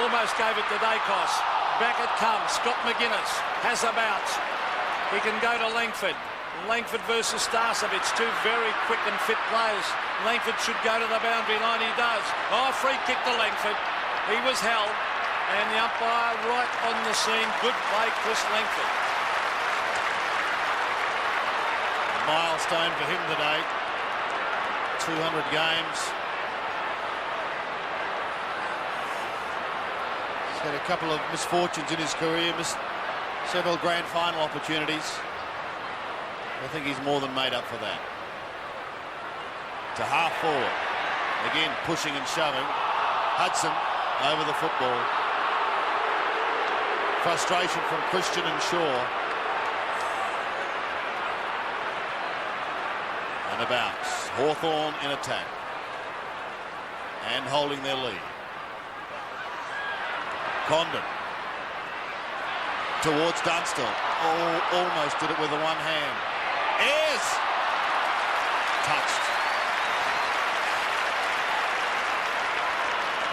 Almost gave it to Dacos. Back it comes. Scott McGuinness has a bounce. He can go to Langford. Langford versus Starcevic, 2 very quick and fit players. Langford should go to the boundary line. He does. Free kick to Langford. He was held. And the umpire right on the scene. Good play, Chris Langford. A milestone for him today. 200 games. He's had a couple of misfortunes in his career. Missed several grand final opportunities. I think he's more than made up for that. To half forward. Again, pushing and shoving. Hudson over the football. Frustration from Christian and Shaw. And a bounce. Hawthorn in attack. And holding their lead. Condon. Towards Dunstall. Almost did it with the one hand. Ayres touched.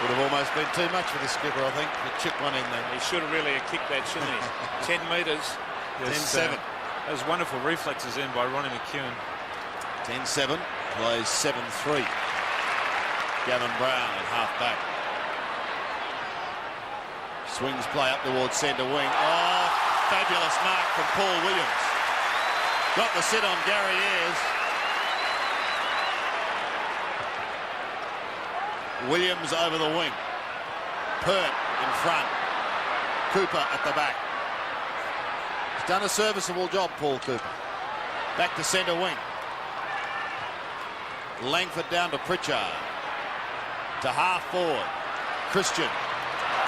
Would have almost been too much for the skipper, I think. He chipped one in there. He should have really kicked that, shouldn't he? 10 metres. Yes, 10-7. Those wonderful reflexes in by Ronnie McEwen. 10-7. Plays 7-3. Gavin Brown at half back. Swings play up towards centre wing. Fabulous mark from Paul Williams. Got the sit on Gary Ayres. Williams over the wing. Pert in front. Cooper at the back. He's done a serviceable job, Paul Cooper. Back to centre wing. Langford down to Pritchard. To half forward. Christian.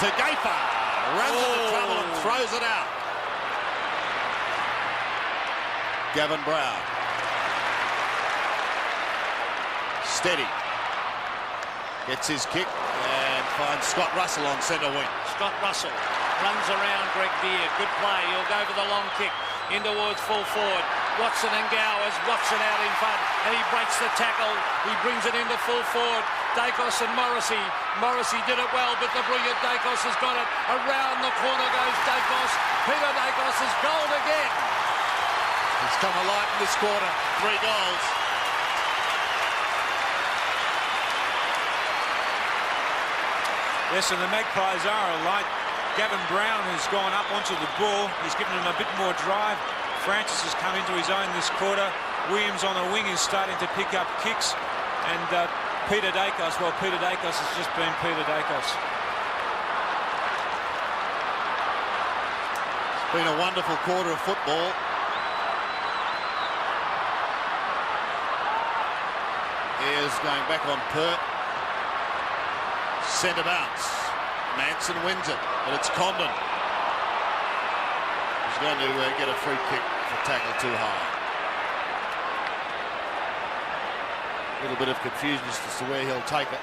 To Gaifer. Runs into trouble and throws it out. Gavin Brown. Steady. Gets his kick and finds Scott Russell on centre wing. Scott Russell runs around Greg Deere. Good play. He'll go for the long kick in towards full forward. Watson and Gowers. Watson out in front and he breaks the tackle. He brings it into full forward. Dacos and Morrissey. Morrissey did it well, but the brilliant Dacos has got it. Around the corner goes Dacos. Peter Dacos has goaled again. He's come alive in this quarter. 3 goals. Yes, and the Magpies are alight. Gavin Brown has gone up onto the ball. He's given him a bit more drive. Francis has come into his own this quarter. Williams on the wing is starting to pick up kicks. And Peter Dacos, well, Peter Dacos has just been Peter Dacos. It's been a wonderful quarter of football. Ayres going back on Pert. Centre bounce. Manson wins it, but it's Condon. He's going to get a free kick for tackle too high. A little bit of confusion as to where he'll take it.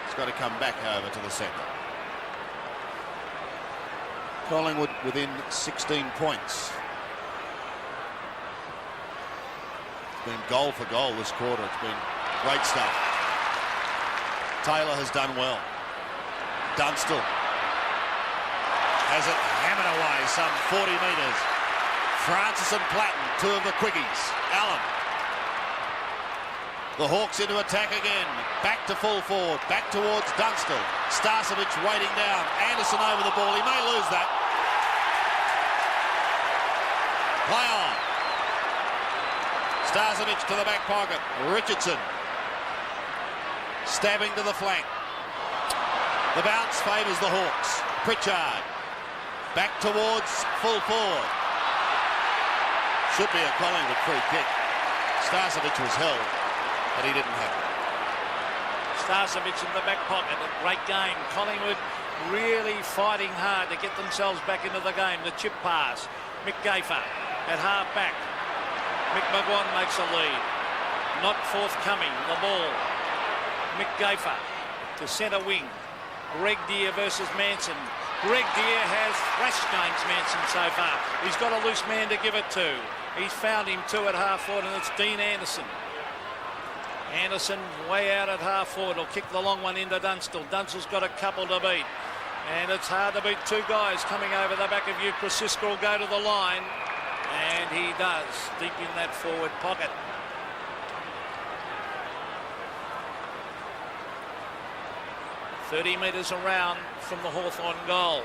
He's got to come back over to the centre. Collingwood within 16 points. It's been goal for goal this quarter. It's been great stuff. Taylor has done well. Dunstall has it hammered away some 40 metres. Francis and Platten, two of the quickies. Allen. The Hawks into attack again. Back to full forward. Back towards Dunstall. Starcevic waiting down. Anderson over the ball. He may lose that. Play on. Starcevic to the back pocket. Richardson. Stabbing to the flank. The bounce favours the Hawks. Pritchard. Back towards full forward. Should be a Collingwood free kick. Starcevic was held, but he didn't have it. Starcevic in the back pocket. A great game. Collingwood really fighting hard to get themselves back into the game. The chip pass. Mick Gaffer at half back. Mick McGuan makes a lead. Not forthcoming. The ball. Mick Gaffer to centre wing. Greg Deere versus Manson. Greg Deere has thrashed James Manson so far. He's got a loose man to give it to. He's found him two at half forward, and it's Dean Anderson. Anderson way out at half forward. Will kick the long one into Dunstall. Dunstall's got a couple to beat. And it's hard to beat two guys coming over the back of you. Krasiska will go to the line. And he does, deep in that forward pocket. "30 metres around from the Hawthorn goal.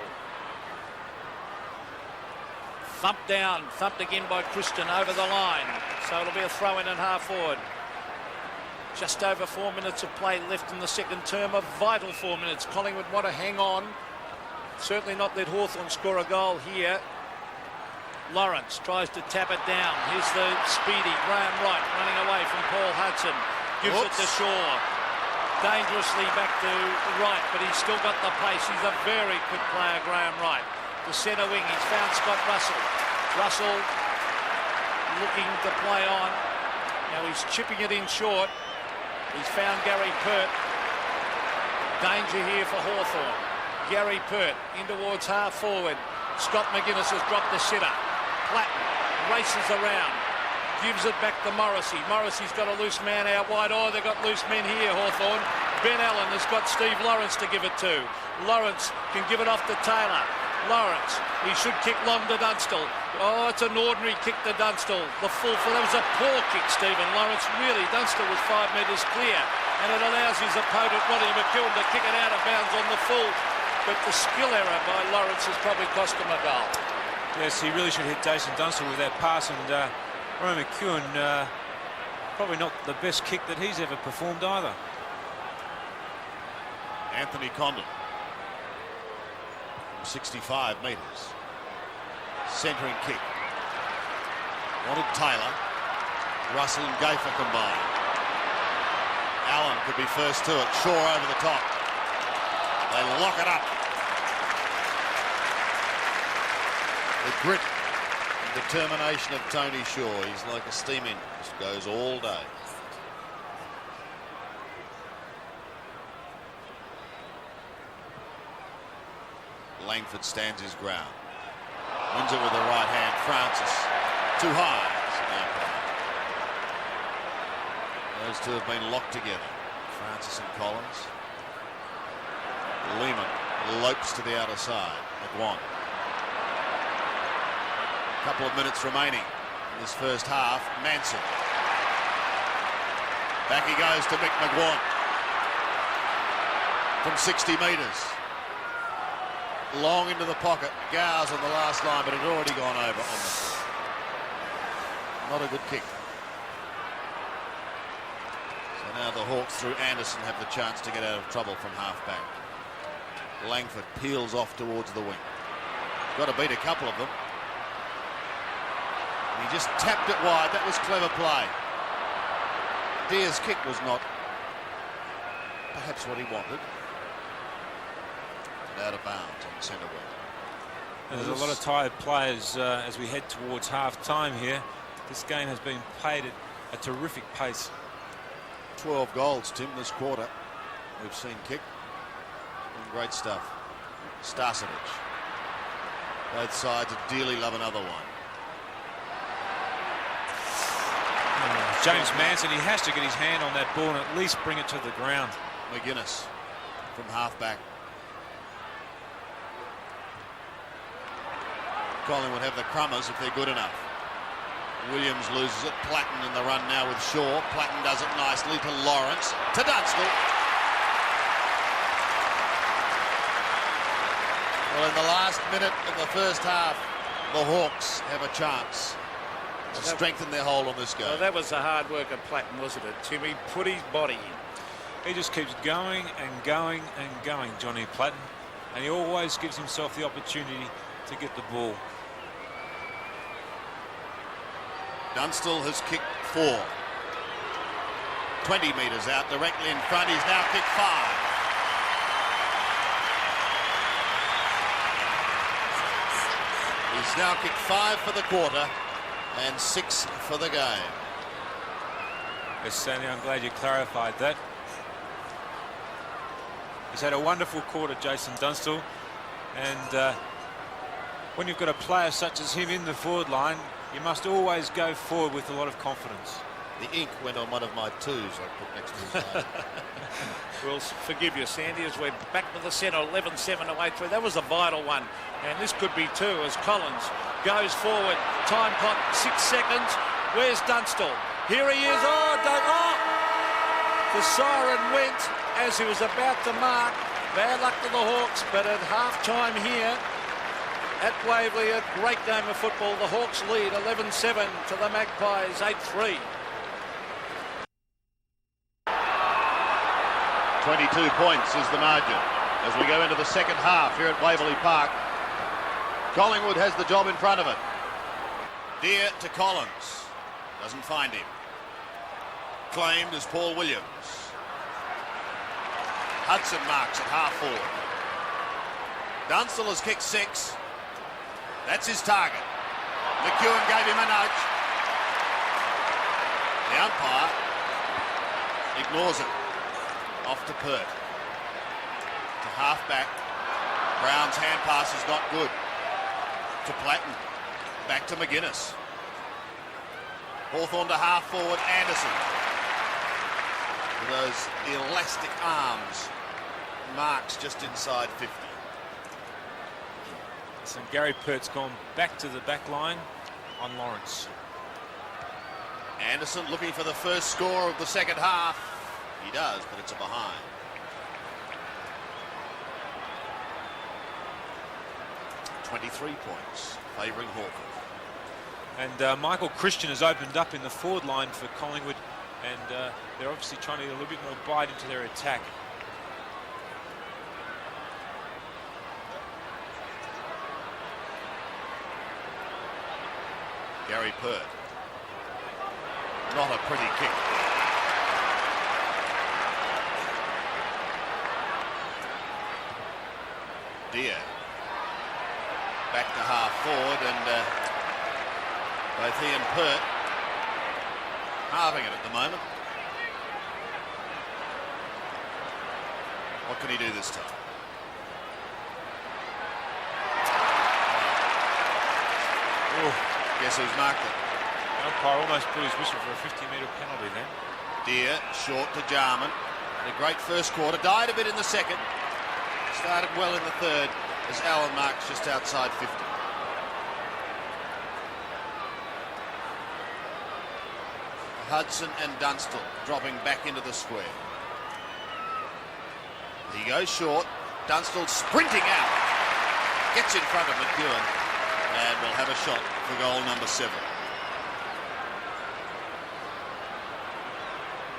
Thumped down, thumped again by Christian over the line. So it'll be a throw in at half forward. Just over 4 minutes of play left in the second term. A vital 4 minutes. Collingwood want to hang on. Certainly not let Hawthorn score a goal here. Lawrence tries to tap it down. Here's the speedy Graham Wright running away from Paul Hudson. Gives it to Shaw. Dangerously back to Wright, but he's still got the pace. He's a very quick player, Graham Wright. To centre wing, he's found Scott Russell. Russell looking to play on. Now he's chipping it in short. He's found Gary Pert. Danger here for Hawthorn. Gary Pert in towards half forward. Scott McGuinness has dropped the sitter. Platten races around. Gives it back to Morrissey. Morrissey's got a loose man out wide. Oh, they've got loose men here, Hawthorn. Ben Allen has got Steve Lawrence to give it to. Lawrence can give it off to Taylor. Lawrence, he should kick long to Dunstall. Oh, it's an ordinary kick to Dunstall. The full, that was a poor kick, Stephen Lawrence. Really, Dunstall was 5 metres clear. And it allows his opponent, Roddy McKeown, to kick it out of bounds on the full. But the skill error by Lawrence has probably cost him a goal. Yes, he really should hit Jason Dunstall with that pass, and Roddy McKeown probably not the best kick that he's ever performed either. Anthony Condon, 65 metres. Centering kick. Wanted Taylor. Russell and Gaffer combined. Allen could be first to it. Shaw over the top. They lock it up. The grit and determination of Tony Shaw. He's like a steam engine. Just goes all day. Langford stands his ground. Wins it with the right hand. Francis. Too high. Those two have been locked together. Francis and Collins. Lehman lopes to the outer side. McGuan. A couple of minutes remaining in this first half. Manson. Back he goes to Mick McGuan. From 60 metres. Long into the pocket. Gowers on the last line, but it had already gone over on the floor. Not a good kick. So now the Hawks through Anderson have the chance to get out of trouble from half back. Langford peels off towards the wing. Got to beat a couple of them. And he just tapped it wide. That was clever play. Deer's kick was not perhaps what he wanted. And out of bounds on centre wing. There's a lot of tired players as we head towards half-time here. This game has been played at a terrific pace. 12 goals, Tim, this quarter. We've seen kick. Great stuff. Starcevic. Both sides would dearly love another one. James Manson, he has to get his hand on that ball and at least bring it to the ground. McGuinness from half-back. Collingwood have the crummers if they're good enough. Williams loses it. Platten in the run now with Shaw. Platten does it nicely to Lawrence. To Dunstall. Well, in the last minute of the first half, the Hawks have a chance to strengthen their hold on this game. Well, that was the hard work of Platten, wasn't it, Tim? He put his body in. He just keeps going and going and going, Johnny Platten. And he always gives himself the opportunity to get the ball. Dunstall has kicked 4. 20 metres out, directly in front. He's now kicked 5. He's now kicked 5 for the quarter and 6 for the game. Yes, Sandy, I'm glad you clarified that. He's had a wonderful quarter, Jason Dunstall. And when you've got a player such as him in the forward line, you must always go forward with a lot of confidence. The ink went on one of my 2s I put next to his name. We'll forgive you, Sandy, as we're back to the centre, 11-7 away through. That was a vital one, and this could be 2 as Collins goes forward. Time clock, 6 seconds. Where's Dunstall? Here he is. The siren went as he was about to mark. Bad luck to the Hawks, but at half-time here at Waverley, a great game of football. The Hawks lead 11-7 to the Magpies 8-3. 22 points is the margin as we go into the second half here at Waverley Park. Collingwood has the job in front of it. Deer to Collins. Doesn't find him. Claimed as Paul Williams. Hudson marks at half forward. Dunstall has kicked 6. That's his target. McEwen gave him a nudge. The umpire ignores it. Off to Pert. To half-back. Brown's hand pass is not good. To Platten. Back to McGuinness. Hawthorn to half-forward. Anderson. With those elastic arms. Marks just inside 50. So Gary Pert's gone back to the back line on Lawrence. Anderson looking for the first score of the second half. He does, but it's a behind. .23 points, favouring Hawthorn. And Michael Christian has opened up in the forward line for Collingwood, and they're obviously trying to get a little bit more bite into their attack. Gary Pert. Not a pretty kick. Deer. Back to half forward, and both he and Pert halving it at the moment. What can he do this time? Guess who's marked it? The umpire almost blew his whistle for a 50-metre penalty then. Deer short to Jarman. Had a great first quarter. Died a bit in the second. Started well in the third as Allen marks just outside 50. Hudson and Dunstall dropping back into the square. He goes short. Dunstall sprinting out. Gets in front of McEwen. And we'll have a shot for goal number 7.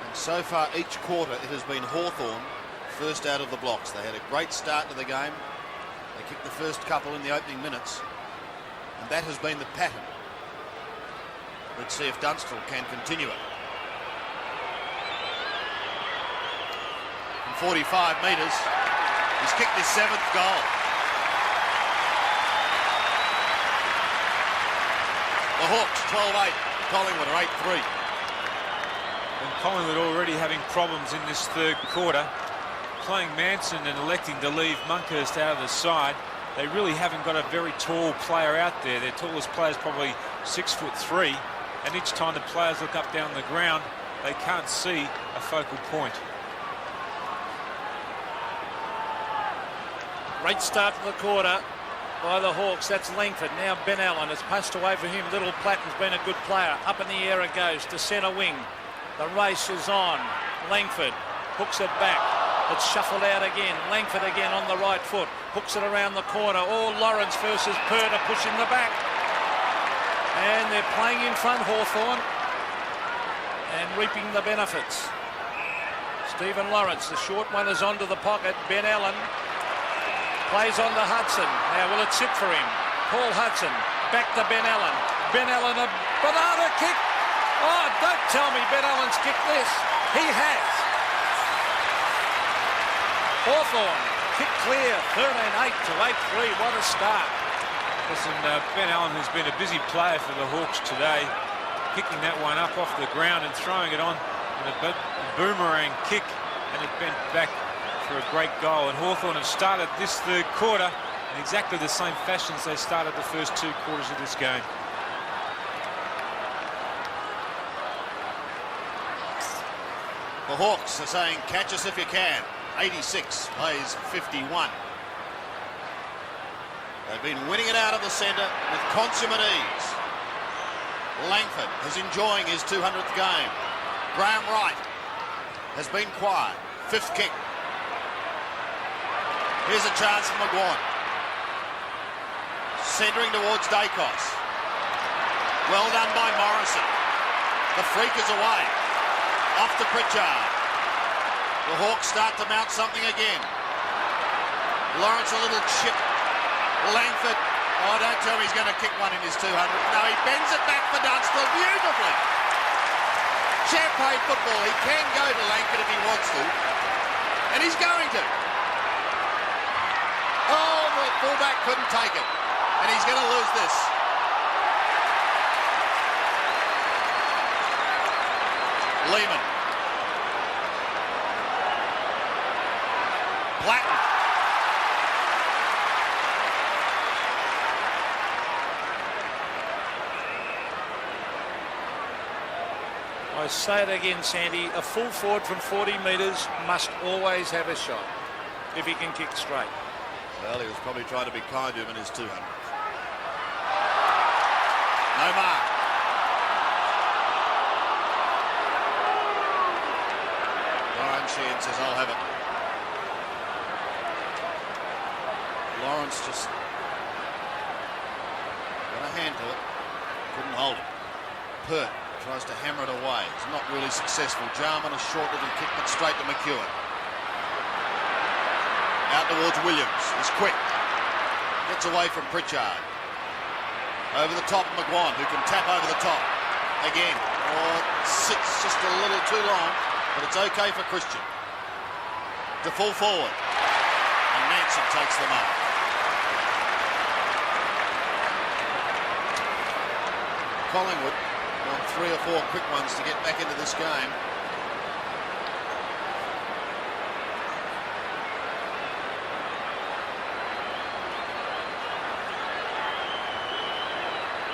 And so far each quarter it has been Hawthorn first out of the blocks. They had a great start to the game. They kicked the first couple in the opening minutes. And that has been the pattern. Let's see if Dunstall can continue it. From 45 metres, he's kicked his 7th goal. The Hawks 12-8. Collingwood are 8-3. And Collingwood already having problems in this third quarter. Playing Manson and electing to leave Monkhurst out of the side. They really haven't got a very tall player out there. Their tallest player is probably 6'3", and each time the players look up down the ground, they can't see a focal point. Great start to the quarter by the Hawks. That's Langford. Now Ben Allen has passed away for him. Little Platten's been a good player. Up in the air it goes to centre wing. The race is on. Langford hooks it back. It's shuffled out again. Langford again on the right foot. Hooks it around the corner. Oh, Lawrence versus Purter pushing the back. And they're playing in front, Hawthorn, and reaping the benefits. Stephen Lawrence, the short one is onto the pocket. Ben Allen plays on to Hudson. Now will it sit for him? Paul Hudson back to Ben Allen. Ben Allen, a banana kick. Oh, don't tell me Ben Allen's kicked this. He has. Hawthorn kick clear, 13-8 to 8-3. What a start. Listen, Ben Allen, who's been a busy player for the Hawks today, picking that one up off the ground and throwing it on in a boomerang kick, and it bent back for a great goal. And Hawthorn have started this third quarter in exactly the same fashion as they started the first two quarters of this game. The Hawks are saying, catch us if you can. 86 plays 51. They've been winning it out of the centre with consummate ease. Langford is enjoying his 200th game. Graham Wright has been quiet. Fifth kick. Here's a chance for McGuan. Centering towards Dacos. Well done by Morrison. The freak is away. Off to Pritchard. The Hawks start to mount something again. Lawrence a little chip. Langford. Oh, don't tell me he's going to kick one in his 200. No, he bends it back for Dunstall beautifully. Champagne football. He can go to Langford if he wants to. And he's going to. Oh, the fullback couldn't take it. And he's going to lose this. Lehman. Platten. I say it again, Sandy, a full forward from 40 metres must always have a shot if he can kick straight. Well, he was probably trying to be kind to him in his 200. No mark. Lauren Sheehan says, I'll have it. Lawrence just got a hand to it. Couldn't hold it. Pert tries to hammer it away. It's not really successful. Jarman a short little kick, but straight to McEwen. Out towards Williams. He's quick. Gets away from Pritchard. Over the top, McGuan, who can tap over the top. Again. Oh, it sits just a little too long, but it's okay for Christian. To full forward. And Manson takes them up. Collingwood want 3 or 4 quick ones to get back into this game.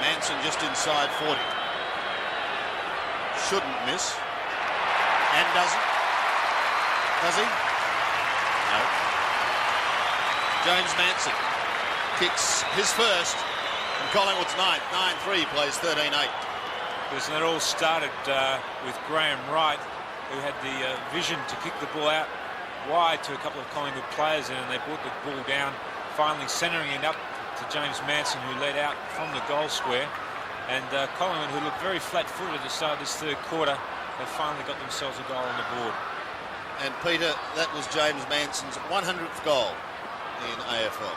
Manson just inside 40. Shouldn't miss. And doesn't. Does he? No. James Manson kicks his first. And Collingwood's ninth. 9-3 plays 13-8. Because it all started with Graham Wright, who had the vision to kick the ball out wide to a couple of Collingwood players, and they brought the ball down, finally centering it up to James Manson, who led out from the goal square. And Collingwood, who looked very flat-footed at the start of this third quarter, have finally got themselves a goal on the board. And Peter, that was James Manson's 100th goal in AFL.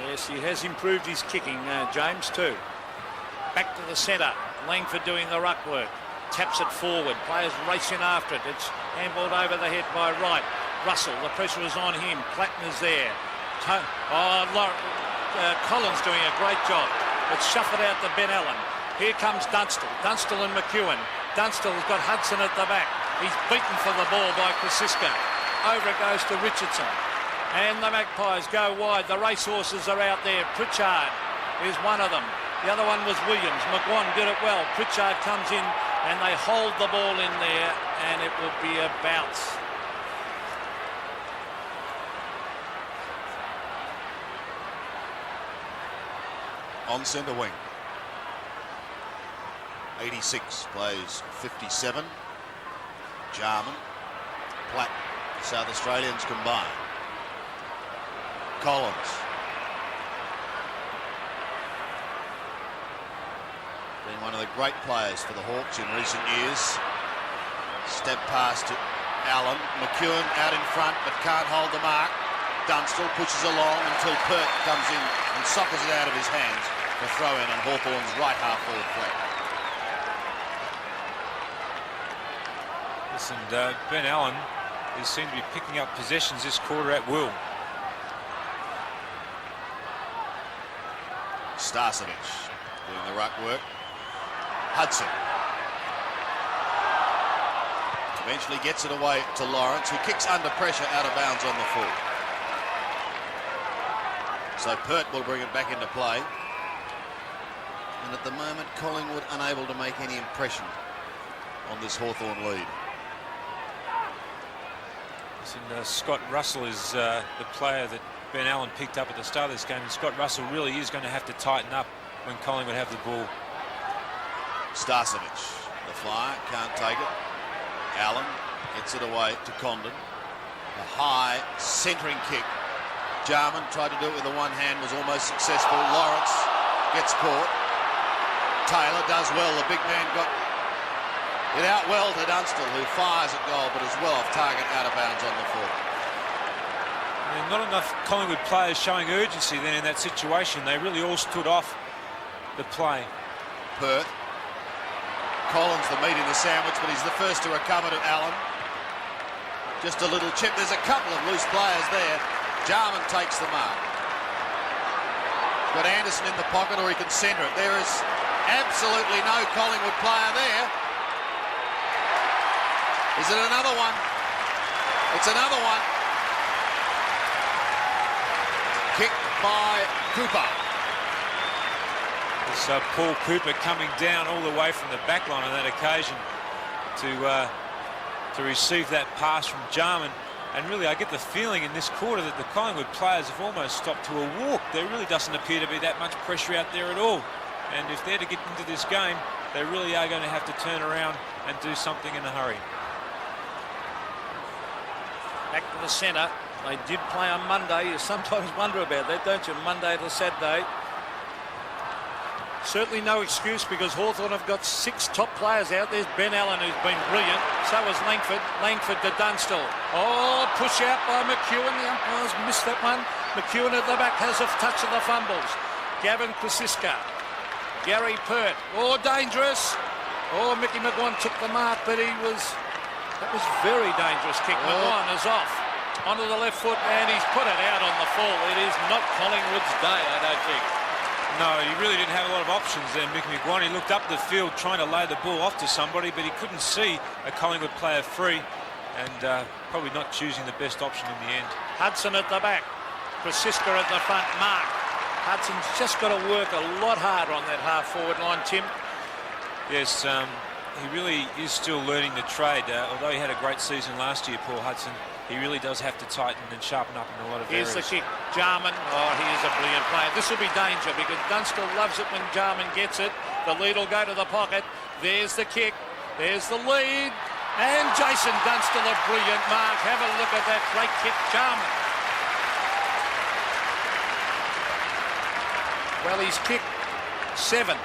Yes, he has improved his kicking, James, too. Back to the centre. Langford doing the ruck work. Taps it forward. Players racing after it. It's handballed over the head by Wright. Russell, the pressure is on him. Platten is there. Collins doing a great job. It's shuffled out to Ben Allen. Here comes Dunstall. Dunstall and McEwen. Dunstall's got Hudson at the back. He's beaten for the ball by Krasiska. Over it goes to Richardson. And the Magpies go wide. The racehorses are out there. Pritchard is one of them. The other one was Williams. McGuan did it well. Pritchard comes in and they hold the ball in there, and it will be a bounce. On centre wing. 86 plays 57. Jarman, Platt, the South Australians combined. Collins. Been one of the great players for the Hawks in recent years. Step pass to Allen. McEwen out in front but can't hold the mark. Dunstall pushes along until Pert comes in and soccers it out of his hands for throw in on Hawthorn's right half forward flank. And Ben Allen is seen to be picking up possessions this quarter at will. Starcevic doing the ruck work. Hudson eventually gets it away to Lawrence, who kicks under pressure out of bounds on the full. So Pert will bring it back into play. And at the moment, Collingwood unable to make any impression on this Hawthorn lead. And Scott Russell is the player that Ben Allen picked up at the start of this game, and Scott Russell really is going to have to tighten up when Collingwood have the ball. Starcevic, the flyer, can't take it. Allen gets it away to Condon. A high centering kick. Jarman tried to do it with the one hand, was almost successful. Lawrence gets caught. Taylor does well. The big man got it out well to Dunstall, who fires at goal, but is well off target, out of bounds on the full. Not enough Collingwood players showing urgency then in that situation. They really all stood off the play. Perth. Collins the meat in the sandwich, but he's the first to recover to Allen. Just a little chip. There's a couple of loose players there. Jarman takes the mark. Got Anderson in the pocket, or he can centre it. There is absolutely no Collingwood player there. Is it another one? It's another one. Kicked by Cooper. It's Paul Cooper coming down all the way from the back line on that occasion to receive that pass from Jarman. And really, I get the feeling in this quarter that the Collingwood players have almost stopped to a walk. There really doesn't appear to be that much pressure out there at all. And if they're to get into this game, they really are going to have to turn around and do something in a hurry. Back to the centre. They did play on Monday. You sometimes wonder about that, don't you? Monday to Saturday. Certainly no excuse, because Hawthorn have got 6 top players out. There's Ben Allen, who's been brilliant. So is Langford. Langford to Dunstall. Oh, push out by McEwen. The umpires missed that one. McEwen at the back has a touch of the fumbles. Gavin Krasiska. Gary Pert. Oh, dangerous. Oh, Mickey McGuan took the mark, but that was very dangerous kick. McGuan is off onto the left foot, and he's put it out on the full. It is not Collingwood's day, I don't think. No, he really didn't have a lot of options there, Mickey McGuan. He looked up the field trying to lay the ball off to somebody, but he couldn't see a Collingwood player free, and probably not choosing the best option in the end. Hudson at the back. Krasiska at the front. Mark. Hudson's just got to work a lot harder on that half-forward line, Tim. Yes, he really is still learning the trade. Although he had a great season last year, Paul Hudson, he really does have to tighten and sharpen up in a lot of areas. Here's the kick. Jarman. Oh, he is a brilliant player. This will be danger, because Dunstall loves it when Jarman gets it. The lead will go to the pocket. There's the kick. There's the lead. And Jason Dunstall, a brilliant mark. Have a look at that great kick, Jarman. Well, he's kicked 7.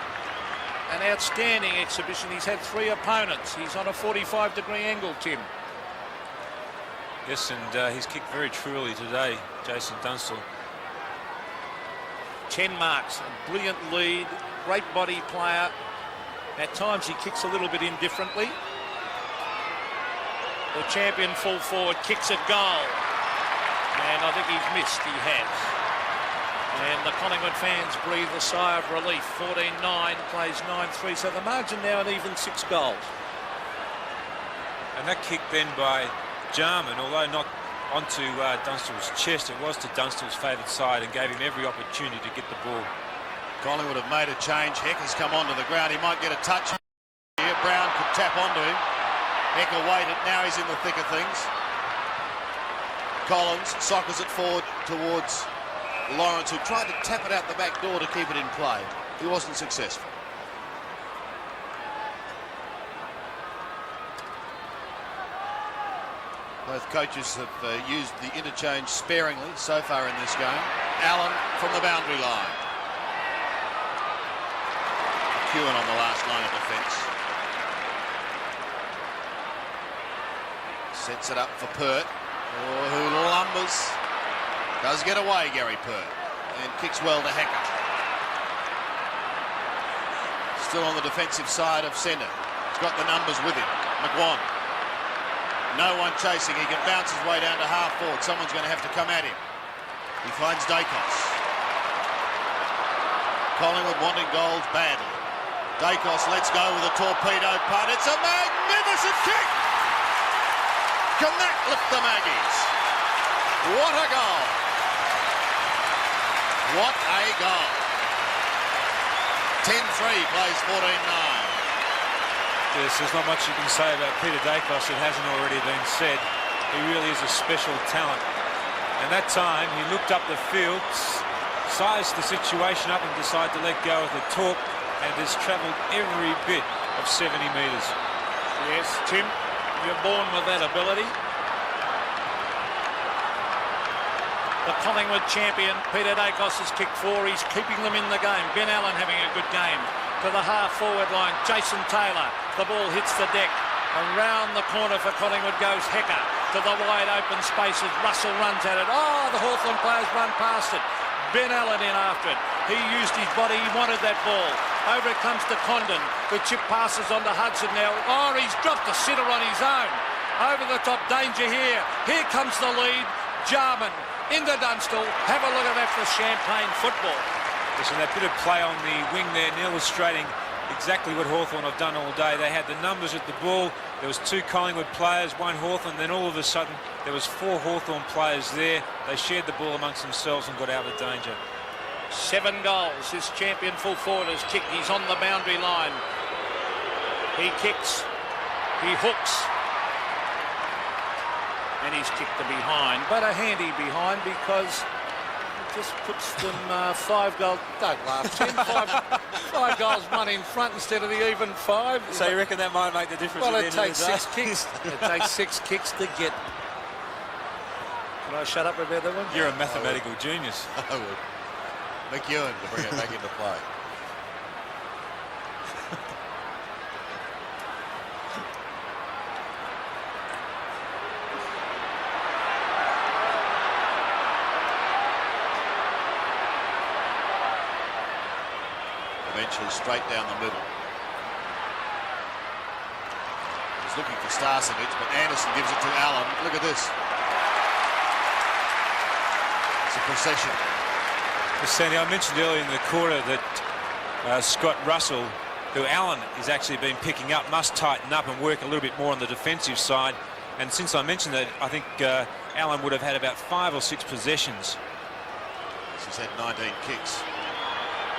An outstanding exhibition. He's had 3 opponents. He's on a 45-degree angle, Tim. Yes, and he's kicked very truly today, Jason Dunstall. 10 marks, a brilliant lead, great body player. At times he kicks a little bit indifferently. The champion full forward kicks at goal. And I think he's missed. He has. And the Collingwood fans breathe a sigh of relief. 14-9, plays 9-3, so the margin now at even 6 goals. And that kick then by Jarman, although not onto Dunstall's chest, it was to Dunstall's favoured side and gave him every opportunity to get the ball. Collingwood have made a change. Hecker's come onto the ground. He might get a touch here. Brown could tap onto him. Hecker waited. Now he's in the thick of things. Collins sockers it forward towards Lawrence, who tried to tap it out the back door to keep it in play. He wasn't successful. Both coaches have used the interchange sparingly so far in this game. Allen from the boundary line. McEwen on the last line of defence. Sets it up for Pert, who lumbers. Does get away, Gary Pert, and kicks well to Hecker. Still on the defensive side of centre. He's got the numbers with him. McWan. No one chasing. He can bounce his way down to half forward. Someone's going to have to come at him. He finds Dacos. Collingwood wanting goals badly. Dacos lets go with a torpedo punt. It's a magnificent kick. Can that lift the Maggies? What a goal. What a goal. 10-3 plays 14-9. Yes, there's not much you can say about Peter Dacos that hasn't already been said. He really is a special talent. And that time he looked up the field, sized the situation up and decided to let go of the torque, and has travelled every bit of 70 metres. Yes, Tim, you're born with that ability. The Collingwood champion, Peter Dacos, has kicked 4. He's keeping them in the game. Ben Allen having a good game. To the half-forward line, Jason Taylor. The ball hits the deck. Around the corner for Collingwood goes Hecker. To the wide-open spaces. Russell runs at it. Oh, the Hawthorn players run past it. Ben Allen in after it. He used his body. He wanted that ball. Over it comes to Condon. The chip passes on to Hudson now. Oh, he's dropped a sitter on his own. Over the top, danger here. Here comes the lead. Jarman into Dunstall. Have a look at that for Champagne football. Listen, that bit of play on the wing there, illustrating exactly what Hawthorn have done all day. They had the numbers at the ball. There was 2 Collingwood players, 1 Hawthorn. Then all of a sudden, there was 4 Hawthorn players there. They shared the ball amongst themselves and got out of danger. 7 goals. This champion full forward has kicked. He's on the boundary line. He kicks. He hooks. And he's kicked the behind, but a handy behind because just puts them 5 goals. Don't laugh, Tim. 5 goals, 1 in front instead of the even 5. So you reckon that might make the difference? Well, it takes 6 kicks. It takes 6 kicks to get. Can I shut up about that one? You're a mathematical genius. I would. McEwen to bring it back into play. Eventually straight down the middle. He's looking for Starcevic, but Anderson gives it to Allen. Look at this. It's a procession. Sandy, I mentioned earlier in the quarter that Scott Russell, who Allen has actually been picking up, must tighten up and work a little bit more on the defensive side. And since I mentioned that, I think Allen would have had about 5 or 6 possessions. He's had 19 kicks.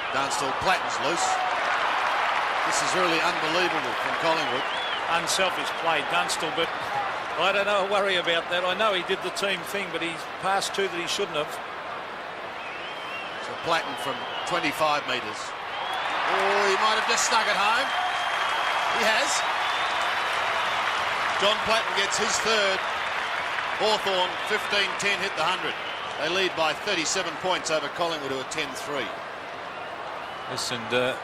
Dunstall, Platten's loose. This is really unbelievable from Collingwood. Unselfish play, Dunstall, but I don't know, worry about that. I know he did the team thing, but he's passed 2 that he shouldn't have. So Platten from 25 metres. Oh, he might have just snuck it home. He has. John Platten gets his 3rd. Hawthorn 15-10 hit the 100. They lead by 37 points over Collingwood, who are 10-3. Yes, and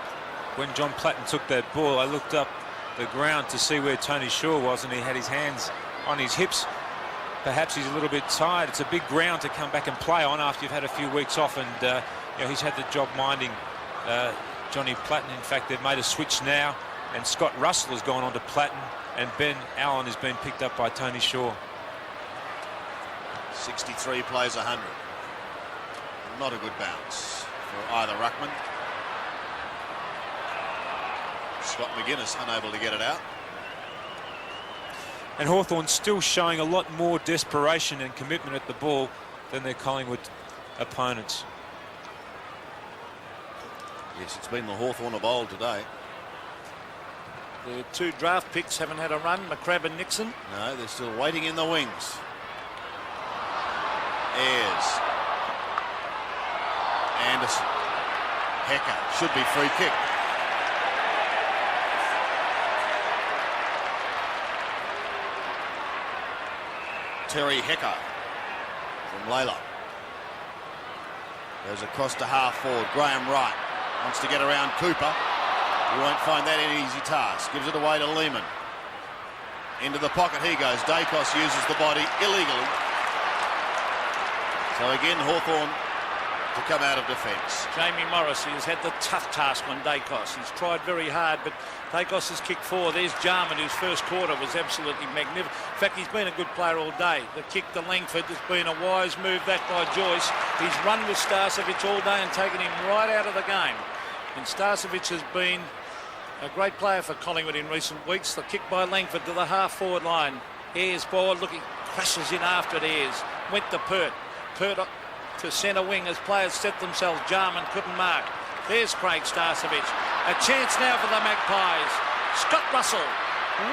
when John Platten took that ball, I looked up the ground to see where Tony Shaw was, and he had his hands on his hips. Perhaps he's a little bit tired. It's a big ground to come back and play on after you've had a few weeks off, and you know, he's had the job minding Johnny Platten. In fact, they've made a switch now, and Scott Russell has gone on to Platten, and Ben Allen has been picked up by Tony Shaw. 63 plays 100. not a good bounce for either ruckman. Scott McGuinness unable to get it out. And Hawthorn still showing a lot more desperation and commitment at the ball than their Collingwood opponents. Yes, it's been the Hawthorn of old today. The 2 draft picks haven't had a run, McCrabb and Nixon. No, they're still waiting in the wings. Ayres. Anderson. Hecker. Should be free kick. Terry Hecker from Layla. Goes across to half forward. Graham Wright wants to get around Cooper. He won't find that an easy task. Gives it away to Lehman. Into the pocket he goes. Dacos uses the body illegally. So again, Hawthorn to come out of defence. Jamie Morrissey has had the tough task on Dacos. He's tried very hard, but Dacos has kicked 4. There's Jarman, whose first quarter was absolutely magnificent. In fact, he's been a good player all day. The kick to Langford has been a wise move, that by Joyce. He's run with Starcevic all day and taken him right out of the game. And Starcevic has been a great player for Collingwood in recent weeks. The kick by Langford to the half-forward line. Ayres ball looking, crashes in after it. Ayres went to Pert. Pert to centre wing as players set themselves. Jarman couldn't mark. There's Craig Starcevic. A chance now for the Magpies. Scott Russell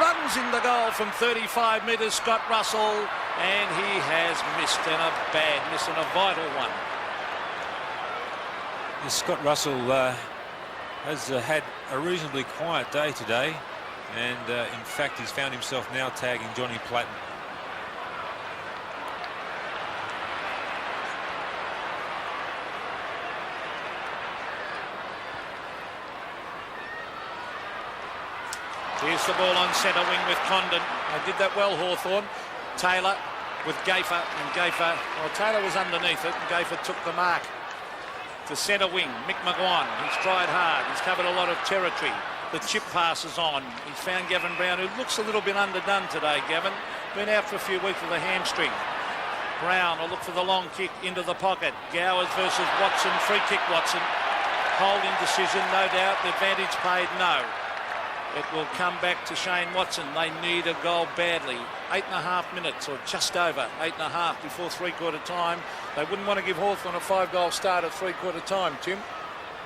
runs in the goal from 35 metres. Scott Russell, and he has missed, and a bad miss, and a vital one. Yes, Scott Russell has had a reasonably quiet day today, and in fact he's found himself now tagging Johnny Platten. Here's the ball on centre wing with Condon. They did that well, Hawthorn. Taylor with Gaffer, and Gaffer, well, Taylor was underneath it, and Gaffer took the mark. To centre wing, Mick McGuan. He's tried hard. He's covered a lot of territory. The chip pass is on. He's found Gavin Brown, who looks a little bit underdone today, Gavin. Been out for a few weeks with a hamstring. Brown will look for the long kick into the pocket. Gowers versus Watson. Free kick, Watson. Holding decision, no doubt. The advantage paid, no. It will come back to Shane Watson. They need a goal badly. 8.5 minutes, or just over 8.5 before three-quarter time. They wouldn't want to give Hawthorn a 5-goal start at three-quarter time, Tim.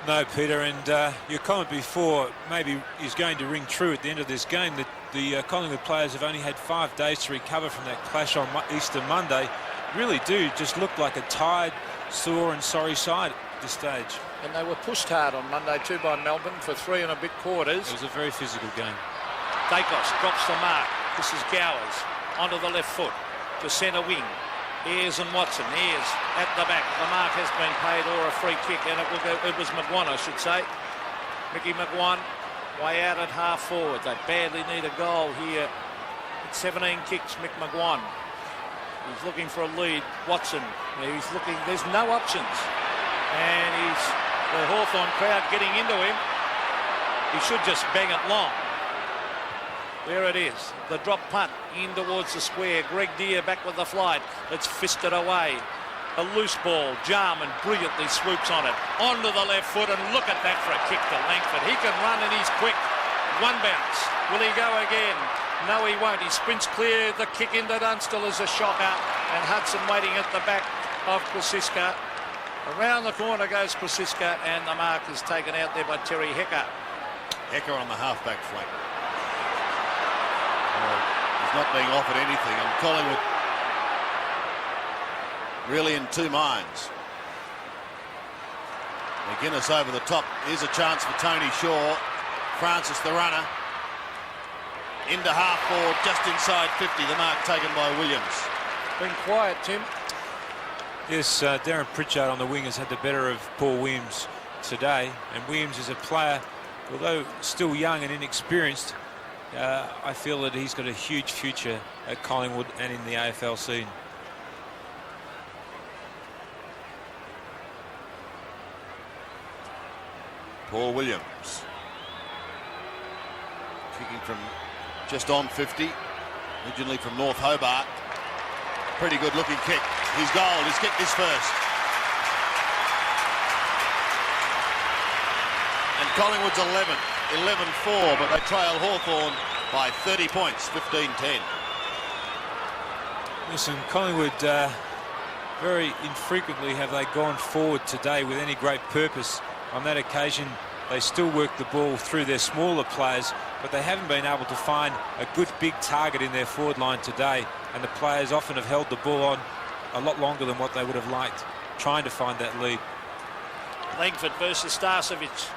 No, Peter, and your comment before maybe is going to ring true at the end of this game, that the Collingwood players have only had 5 days to recover from that clash on Easter Monday. Really do just look like a tired, sore and sorry side at this stage. And they were pushed hard on Monday too by Melbourne for 3 and a bit quarters. It was a very physical game. Dacos drops the mark. This is Gowers onto the left foot to centre wing. Ayres and Watson. Ayres at the back. The mark has been paid, or a free kick, and it will go. It was McGuan, I should say. Mickey McGuan way out at half forward. They badly need a goal here. At 17 kicks, Mick McGuan. He's looking for a lead. Watson. He's looking. There's no options, and he's the Hawthorn crowd getting into him. He should just bang it long. There it is. The drop punt in towards the square. Greg Deere back with the flight. It's fisted away. A loose ball. Jarman brilliantly swoops on it. Onto the left foot, and look at that for a kick to Langford. He can run and he's quick. One bounce. Will he go again? No, he won't. He sprints clear. The kick into Dunstall is a shocker. And Hudson waiting at the back of Krasiska. Around the corner goes Krasiska, and the mark is taken out there by Terry Hecker. Hecker on the half-back flank. He's not being offered anything, and Collingwood really in two minds. McGuinness over the top. Here's a chance for Tony Shaw. Francis the runner. Into half forward, just inside 50. The mark taken by Williams. Been quiet, Tim. Yes, Darren Pritchard on the wing has had the better of Paul Williams today, and Williams is a player, although still young and inexperienced, I feel that he's got a huge future at Collingwood and in the AFL scene. Paul Williams. Kicking from just on 50. Originally from North Hobart. Pretty good looking kick. His goal. He's kicked his first. And Collingwood's 11-4, but they trail Hawthorn by 30 points, 15-10. Listen, Collingwood, very infrequently have they gone forward today with any great purpose. On that occasion, they still work the ball through their smaller players, but they haven't been able to find a good big target in their forward line today, and the players often have held the ball on a lot longer than what they would have liked, trying to find that lead. Langford versus Starcevic.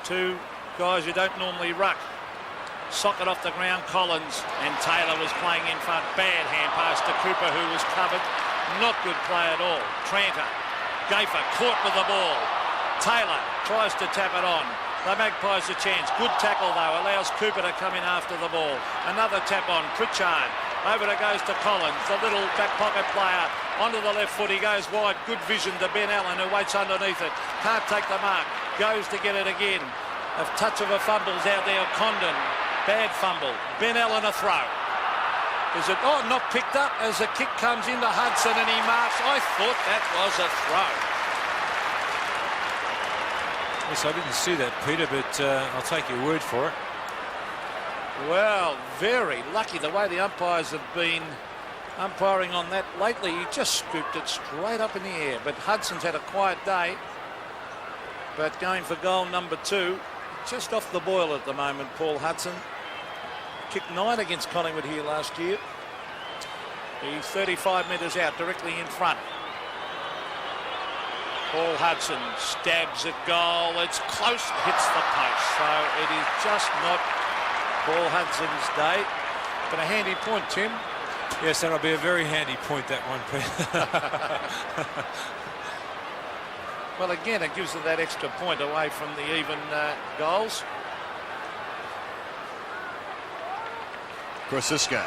Two guys who don't normally ruck. Socket off the ground, Collins, and Taylor was playing in front. Bad hand pass to Cooper, who was covered. Not good play at all. Tranter, Gaffer caught with the ball. Taylor tries to tap it on. The Magpies a chance. Good tackle though, allows Cooper to come in after the ball. Another tap on, Pritchard. Over it goes to Collins, the little back pocket player. Onto the left foot, he goes wide. Good vision to Ben Allen, who waits underneath it. Can't take the mark. Goes to get it again. A touch of a fumble's out there. Condon, bad fumble. Ben Allen a throw. Is it? Oh, not picked up as the kick comes into Hudson and he marks. I thought that was a throw. Yes, I didn't see that, Peter, but I'll take your word for it. Well, very lucky the way the umpires have been umpiring on that lately. He just scooped it straight up in the air. But Hudson's had a quiet day. But going for goal number 2, just off the boil at the moment, Paul Hudson. Kicked 9 against Collingwood here last year. He's 35 metres out, directly in front. Paul Hudson stabs at goal. It's close, hits the post. So it is just not Paul Hudson's day. But a handy point, Tim. Yes, that'll be a very handy point, that one, Peter. Well, again, it gives them that extra point away from the even goals. Krasiska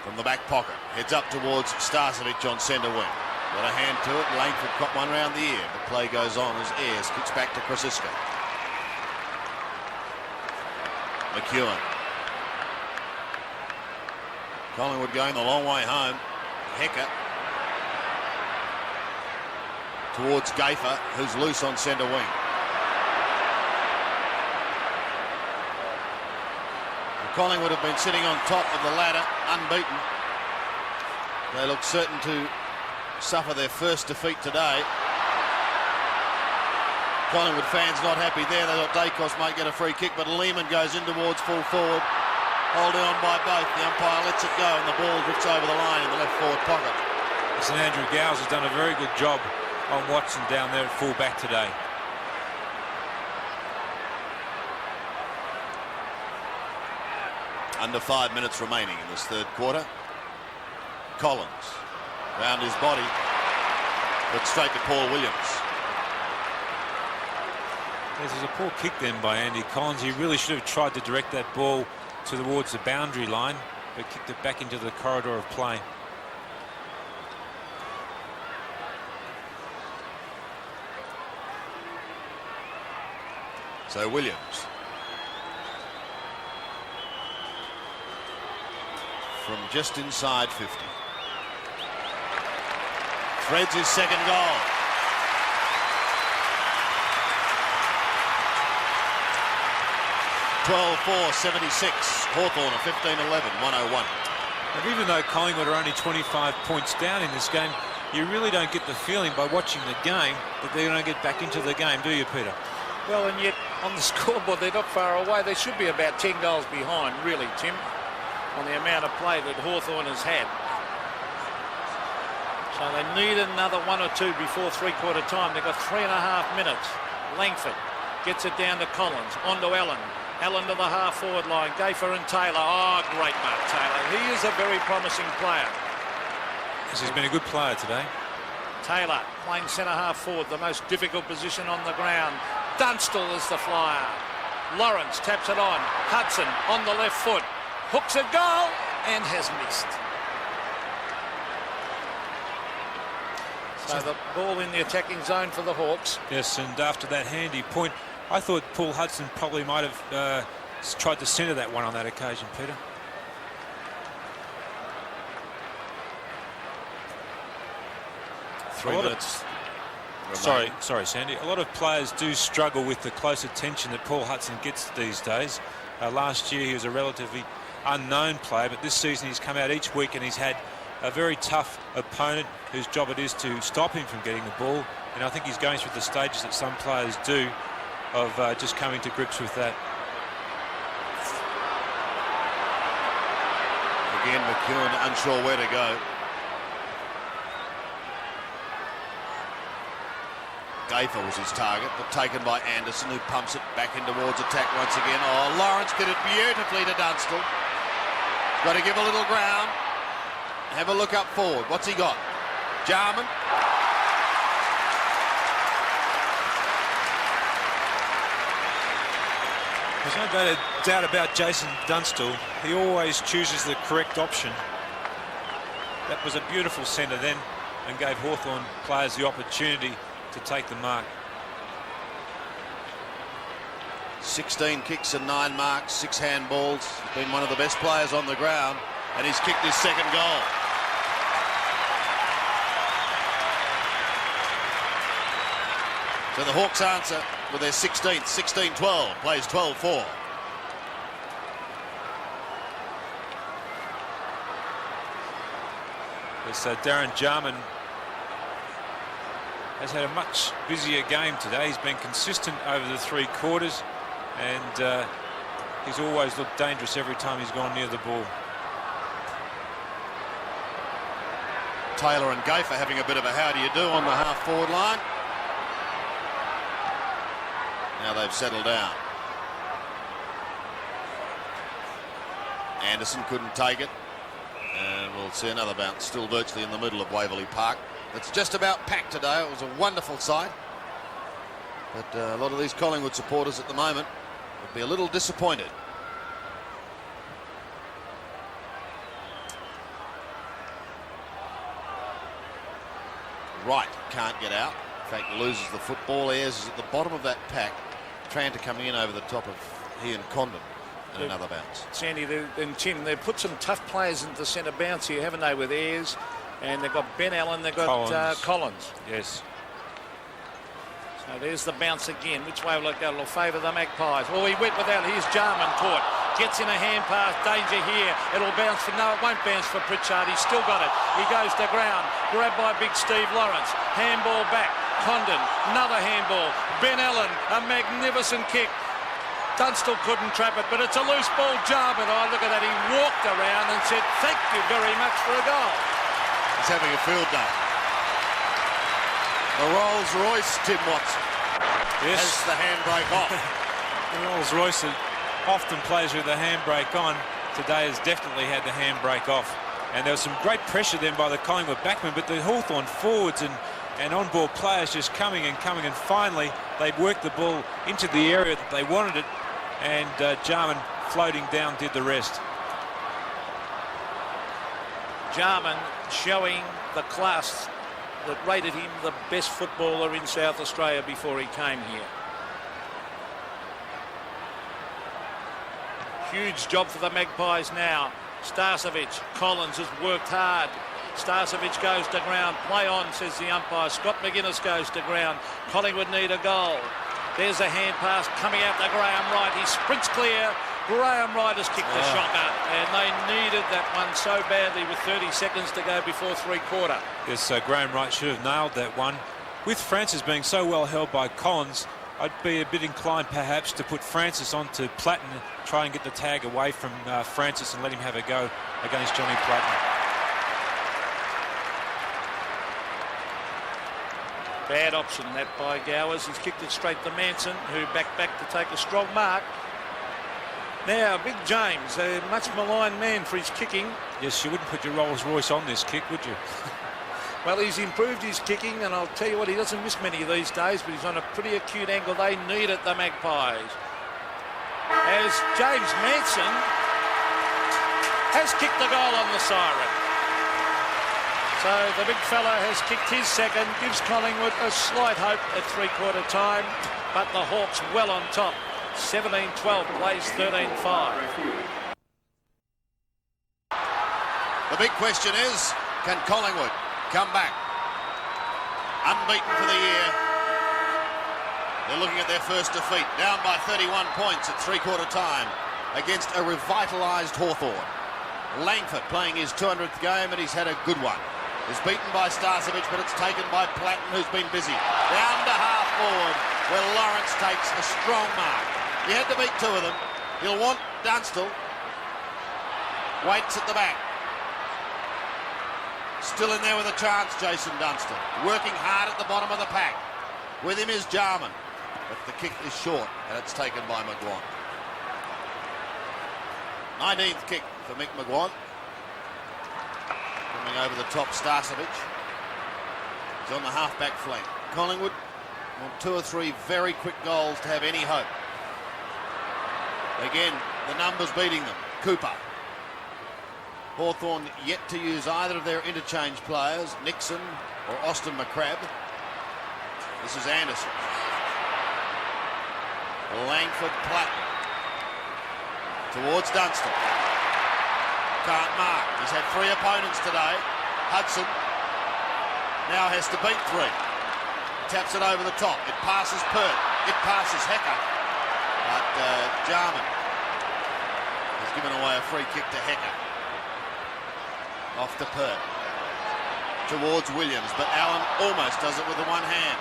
from the back pocket. Heads up towards Starcevic on centre wing. Got a hand to it. Langford got one round the ear. The play goes on as Ayres kicks back to Krasiska. McEwen. Collingwood going the long way home. Hecker towards Gaffer, who's loose on centre wing. Collingwood have been sitting on top of the ladder, unbeaten. They look certain to suffer their first defeat today. Collingwood fans not happy there. They thought Dacos might get a free kick, but Lehman goes in towards full forward. Holding on by both. The umpire lets it go and the ball drifts over the line in the left forward pocket. Listen, Andrew Gowes has done a very good job on Watson down there at full back today. Under 5 minutes remaining in this third quarter. Collins round his body, but straight to Paul Williams. This is a poor kick then by Andy Collins. He really should have tried to direct that ball towards the boundary line, but kicked it back into the corridor of play. So Williams. From just inside 50. Threads his second goal. (12-4-76). Hawthorn a 15-11, 101. And even though Collingwood are only 25 points down in this game, you really don't get the feeling by watching the game that they're going to get back into the game, do you, Peter? Well, and yet on the scoreboard they're not far away. They should be about 10 goals behind, really, Tim, on the amount of play that Hawthorn has had. So they need another 1 or 2 before three-quarter time. They've got 3.5 minutes. Langford gets it down to Collins, onto Allen. Allen to the half-forward line. Gaffer and Taylor. Oh, great mark, Taylor. He is a very promising player. This has been a good player today. Taylor playing centre-half forward, the most difficult position on the ground. Dunstall is the flyer. Lawrence taps it on. Hudson on the left foot. Hooks a goal and has missed. So the ball in the attacking zone for the Hawks. Yes, and after that handy point, I thought Paul Hudson probably might have tried to centre that one on that occasion, Peter. Three minutes Sorry, Sandy. A lot of players do struggle with the close attention that Paul Hudson gets these days. Last year he was a relatively unknown player, but this season he's come out each week and he's had a very tough opponent whose job it is to stop him from getting the ball. And I think he's going through the stages that some players do of just coming to grips with that. Again, McEwen unsure where to go. Gafer was his target, but taken by Anderson, who pumps it back in towards attack once again. Oh, Lawrence did it beautifully to Dunstall. Got to give a little ground. Have a look up forward. What's he got? Jarman. There's no doubt about Jason Dunstall. He always chooses the correct option. That was a beautiful centre then and gave Hawthorn players the opportunity to take the mark. 16 kicks and 9 marks, 6 handballs. He's been one of the best players on the ground, and he's kicked his second goal. So the Hawks answer with their 16th, 16-12, plays 12-4. Yes, Darren Jarman has had a much busier game today. He's been consistent over the 3 quarters, and he's always looked dangerous every time he's gone near the ball. Taylor and Gafer having a bit of a how do you do on the half-forward line. Now they've settled down. Anderson couldn't take it, and we'll see another bounce still virtually in the middle of Waverley Park. It's just about packed today. It was a wonderful sight, but a lot of these Collingwood supporters at the moment would be a little disappointed. Wright can't get out. In fact, loses the football. Ayres is at the bottom of that pack. Tranter coming in over the top of he and Condon, and another bounce. Sandy and Tim, they've put some tough players into centre bounce here, haven't they, with Ayres? And they've got Ben Allen, they've got Collins. Yes. So there's the bounce again. Which way will it go? It'll favour the Magpies. Oh, he went without. Here's Jarman caught. Gets in a hand pass. Danger here. It'll bounce for... No, it won't bounce for Pritchard. He's still got it. He goes to ground. Grabbed by big Steve Lawrence. Handball back. Condon. Another handball. Ben Allen. A magnificent kick. Dunstall couldn't trap it, but it's a loose ball. Jarman. Oh, look at that. He walked around and said, thank you very much for a goal. He's having a field day. The Rolls-Royce, Tim Watson, yes, has the handbrake off. The Rolls-Royce that often plays with the handbrake on today has definitely had the handbrake off. And there was some great pressure then by the Collingwood backmen, but the Hawthorn forwards and on-ball players just coming and finally they worked the ball into the area that they wanted it, and Jarman floating down did the rest. Jarman showing the class that rated him the best footballer in South Australia before he came here. Huge job for the Magpies now. Starcevic, Collins has worked hard. Starcevic goes to ground. Play on, says the umpire. Scott McGuinness goes to ground. Collingwood need a goal. There's a hand pass coming out to Graham Wright. He sprints clear. Graham Wright has kicked the shocker, and they needed that one so badly with 30 seconds to go before 3/4. Yes, so Graham Wright should have nailed that one. With Francis being so well held by Collins, I'd be a bit inclined perhaps to put Francis onto Platten, try and get the tag away from Francis and let him have a go against Johnny Platten. Bad option that by Gowers. He's kicked it straight to Manson, who backed back to take a strong mark. Now, Big James, a much maligned man for his kicking. Yes, you wouldn't put your Rolls-Royce on this kick, would you? Well, he's improved his kicking, and I'll tell you what, he doesn't miss many of these days, but he's on a pretty acute angle. They need it, the Magpies. As James Manson has kicked the goal on the siren. So the big fella has kicked his second, gives Collingwood a slight hope at 3/4 time, but the Hawks well on top. 17-12 plays 13-5. The big question is, can Collingwood come back unbeaten for the year They're looking at their first defeat, down by 31 points at three-quarter time against a revitalised Hawthorn. Langford playing his 200th game, and he's had a good one. Is beaten by Starcevic, but it's taken by Platten, who's been busy. Down to half forward, where Lawrence takes a strong mark. He had to beat two of them. He'll want Dunstall. Waits at the back. Still in there with a chance, Jason Dunstall. Working hard at the bottom of the pack. With him is Jarman. But the kick is short, and it's taken by McGuan. 19th kick for Mick McGuan. Coming over the top, Starcevic. He's on the half-back flank. Collingwood want 2 or 3 very quick goals to have any hope. Again, the numbers beating them. Cooper. Hawthorn yet to use either of their interchange players, Nixon or Austin McCrabb. This is Anderson. Langford, Platten. Towards Dunstall. Can't mark. He's had 3 opponents today. Hudson now has to beat 3. Taps it over the top. It passes Pert. It passes Hecker. But Jarman has given away a free kick to Hecker. Off to Pert. Towards Williams, but Allen almost does it with the one hand.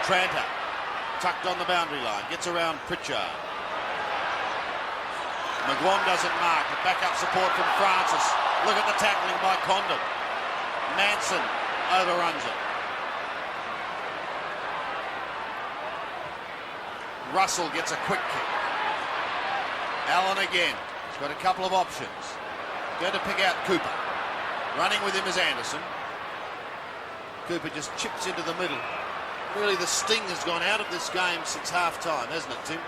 Tranter, tucked on the boundary line, gets around Pritchard. McGuan doesn't mark, but backup support from Francis. Look at the tackling by Condon. Manson overruns it. Russell gets a quick kick. Allen again. He's got a couple of options. Going to pick out Cooper. Running with him is Anderson. Cooper just chips into the middle. Really, the sting has gone out of this game since half-time, hasn't it, Tim?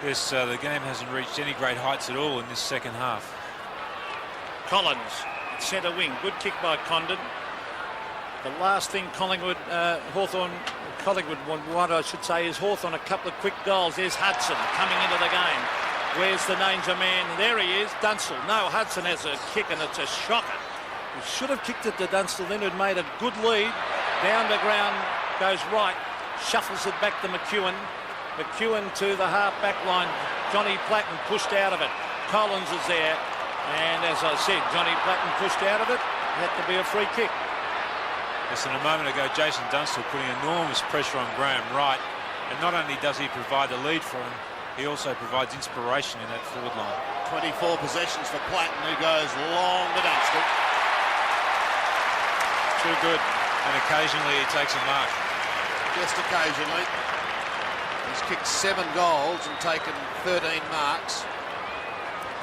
Yes, the game hasn't reached any great heights at all in this second half. Collins, centre wing. Good kick by Condon. The last thing Collingwood want, I should say, is Hawthorn a couple of quick goals. There's Hudson coming into the game. Where's the danger man? There he is, Dunstall. No, Hudson has a kick, and it's a shocker. He should have kicked it to Dunstall, then it made a good lead. Down the ground, goes right, shuffles it back to McEwen. McEwen to the half-back line. Johnny Platten pushed out of it. Collins is there. And as I said, Johnny Platten pushed out of it. Had to be a free kick. Yes, and a moment ago, Jason Dunstall putting enormous pressure on Graham Wright. And not only does he provide the lead for him, he also provides inspiration in that forward line. 24 possessions for Platten, who goes long to Dunstall. Too good. And occasionally he takes a mark. Just occasionally. He's kicked 7 goals and taken 13 marks.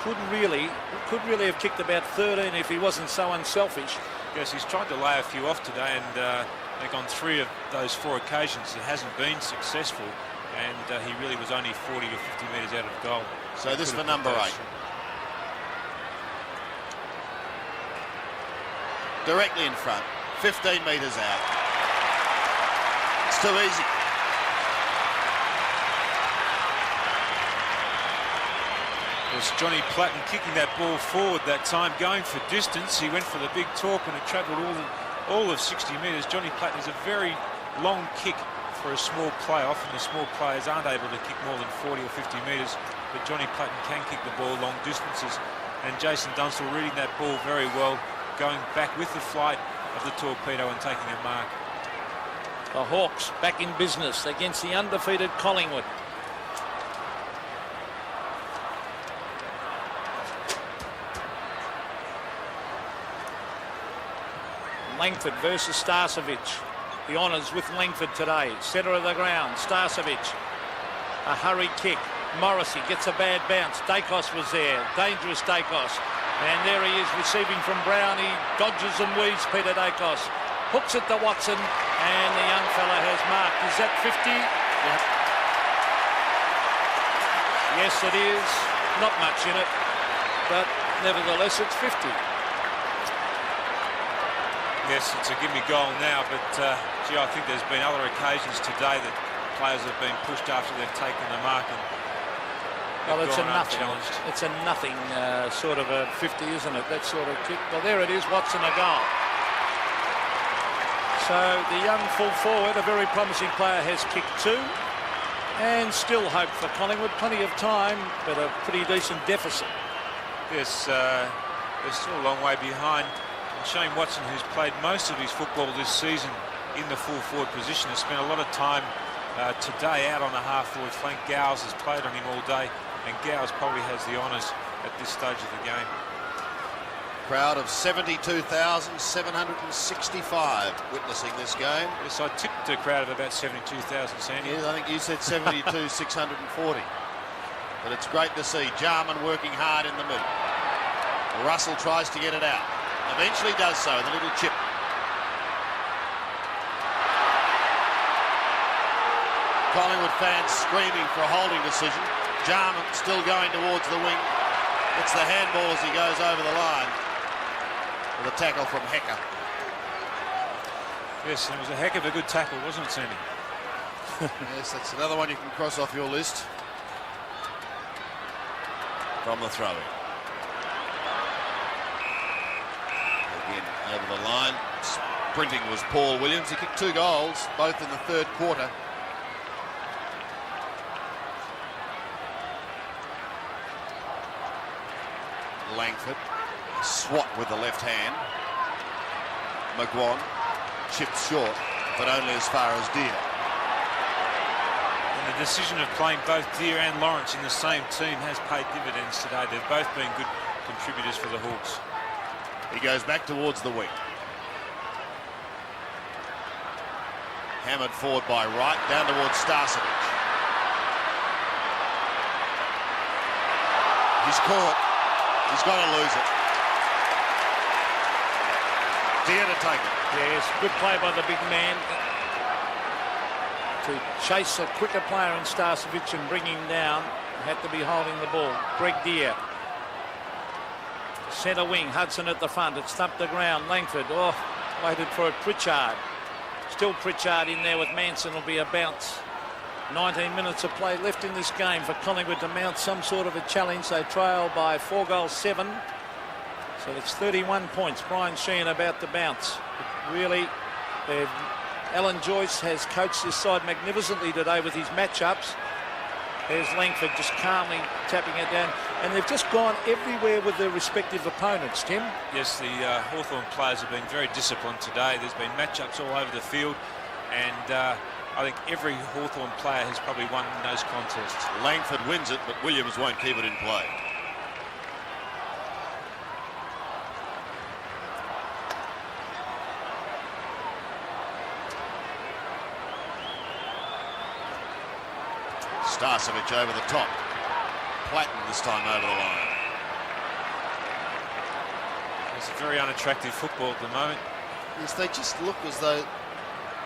Could really have kicked about 13 if he wasn't so unselfish. Yes, he's tried to lay a few off today, and I think on 3 of those 4 occasions it hasn't been successful, and he really was only 40 to 50 metres out of goal. So this for number 8. Directly in front, 15 metres out. It's too easy. Was Johnny Platten kicking that ball forward that time, going for distance. He went for the big torp, and it travelled all of 60 metres. Johnny Platten is a very long kick for a small player. Often the small players aren't able to kick more than 40 or 50 metres, but Johnny Platten can kick the ball long distances. And Jason Dunstall reading that ball very well, going back with the flight of the torpedo and taking a mark. The Hawks back in business against the undefeated Collingwood. Langford versus Starcevic. The honours with Langford today. Centre of the ground, Starcevic. A hurried kick. Morrissey gets a bad bounce. Dacos was there. Dangerous Dacos. And there he is receiving from Brown. He dodges and weaves Peter Dacos. Hooks it to Watson. And the young fella has marked. Is that 50? Yep. Yes, it is. Not much in it. But nevertheless, it's 50. Yes, it's a gimme goal now, but gee, I think there's been other occasions today that players have been pushed after they've taken the mark. And well, it's a nothing. It's a nothing sort of a 50, isn't it? That sort of kick. Well, there it is. Watson a goal. So the young full forward, a very promising player, has kicked 2. And still hope for Collingwood. Plenty of time, but a pretty decent deficit. Yes, they're still a long way behind. And Shane Watson, who's played most of his football this season in the full forward position, has spent a lot of time today out on the half forward flank. Gowes has played on him all day, and Gowes probably has the honours at this stage of the game. Crowd of 72,765 witnessing this game. Yes, I tipped a crowd of about 72,000, Sandy. Yes, I think you said 72,640. But it's great to see Jarman working hard in the middle. Russell tries to get it out. Eventually does so, the little chip. Collingwood fans screaming for a holding decision. Jarman still going towards the wing. It's the handball as he goes over the line. With a tackle from Hecker. Yes, and it was a heck of a good tackle, wasn't it, Sandy? Yes, that's another one you can cross off your list. From the throw-in. Again, over the line. Sprinting was Paul Williams. He kicked 2 goals, both in the 3rd quarter. Langford. Swat with the left hand. McGuan chipped short, but only as far as Deer. And the decision of playing both Deer and Lawrence in the same team has paid dividends today. They've both been good contributors for the Hawks. He goes back towards the wing. Hammered forward by Wright, down towards Starcevic. He's caught. He's got to lose it. Deer to take it. Yes, good play by the big man to chase a quicker player in Starcevic and bring him down. Had to be holding the ball. Greg Deer. Centre wing, Hudson at the front. It's thumped the ground. Langford, waited for it. Pritchard. Still Pritchard in there with Manson. Will be a bounce. 19 minutes of play left in this game for Collingwood to mount some sort of a challenge. They trail by 4-7. So it's 31 points. Brian Sheehan about to bounce. But really, Alan Joyce has coached this side magnificently today with his matchups. There's Langford just calmly tapping it down. And they've just gone everywhere with their respective opponents, Tim. Yes, the Hawthorn players have been very disciplined today. There's been matchups all over the field. And I think every Hawthorn player has probably won those contests. Langford wins it, but Williams won't keep it in play. Starcevic over the top. Platten this time over the line. It's a very unattractive football at the moment. Yes, they just look as though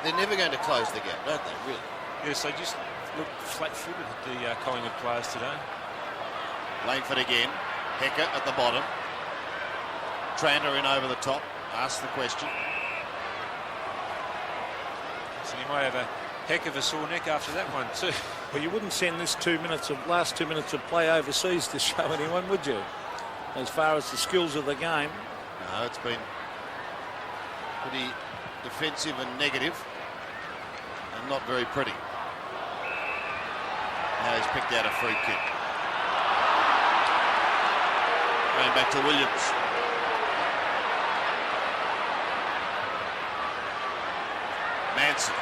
they're never going to close the gap, don't they, really? Yes, they just look flat-footed at the Collingwood players today. Langford again. Hecker at the bottom. Trander in over the top. Asks the question. So you might have a heck of a sore neck after that one too. Well, you wouldn't send this last 2 minutes of play overseas to show anyone, would you? As far as the skills of the game. No, it's been pretty defensive and negative and not very pretty. Now he's picked out a free kick. Going back to Williams. Manson.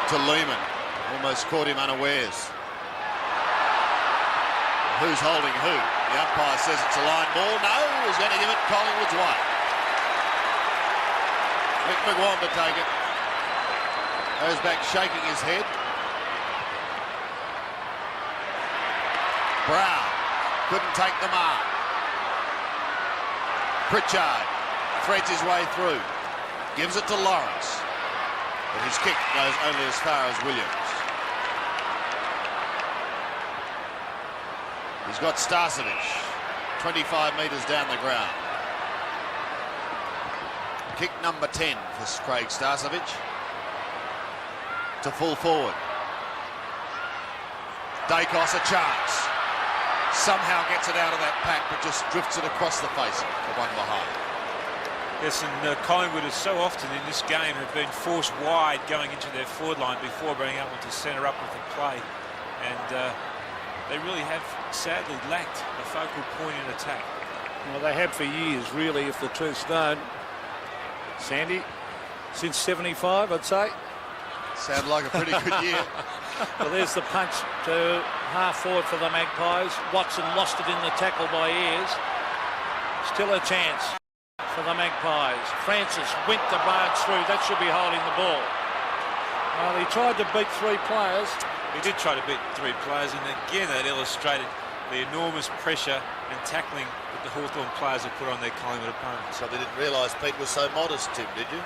To Lehman. Almost caught him unawares. Who's holding who? The umpire says it's a line ball. No, he's going to give it Collingwood's way. Mick McGuan to take it. Goes back shaking his head. Brown couldn't take the mark. Pritchard threads his way through. Gives it to Lawrence. But his kick goes only as far as Williams. He's got Starcevic 25 metres down the ground. Kick number 10 for Craig Starcevic. To full forward. Dacos a chance. Somehow gets it out of that pack, but just drifts it across the face of the one behind. Yes, and Collingwood has so often in this game have been forced wide going into their forward line before being able to centre up with the play. And they really have sadly lacked a focal point in attack. Well, they have for years, really, if the truth's known. Sandy, since 75, I'd say. Sound like a pretty good year. Well, there's the punch to half forward for the Magpies. Watson lost it in the tackle by Ayres. Still a chance for the Magpies. Francis went to Barnes through. That should be holding the ball. Well, he tried to beat 3 players. He did try to beat 3 players, and again that illustrated the enormous pressure and tackling that the Hawthorn players have put on their Collingwood opponents. So they didn't realise Pete was so modest, Tim, did you?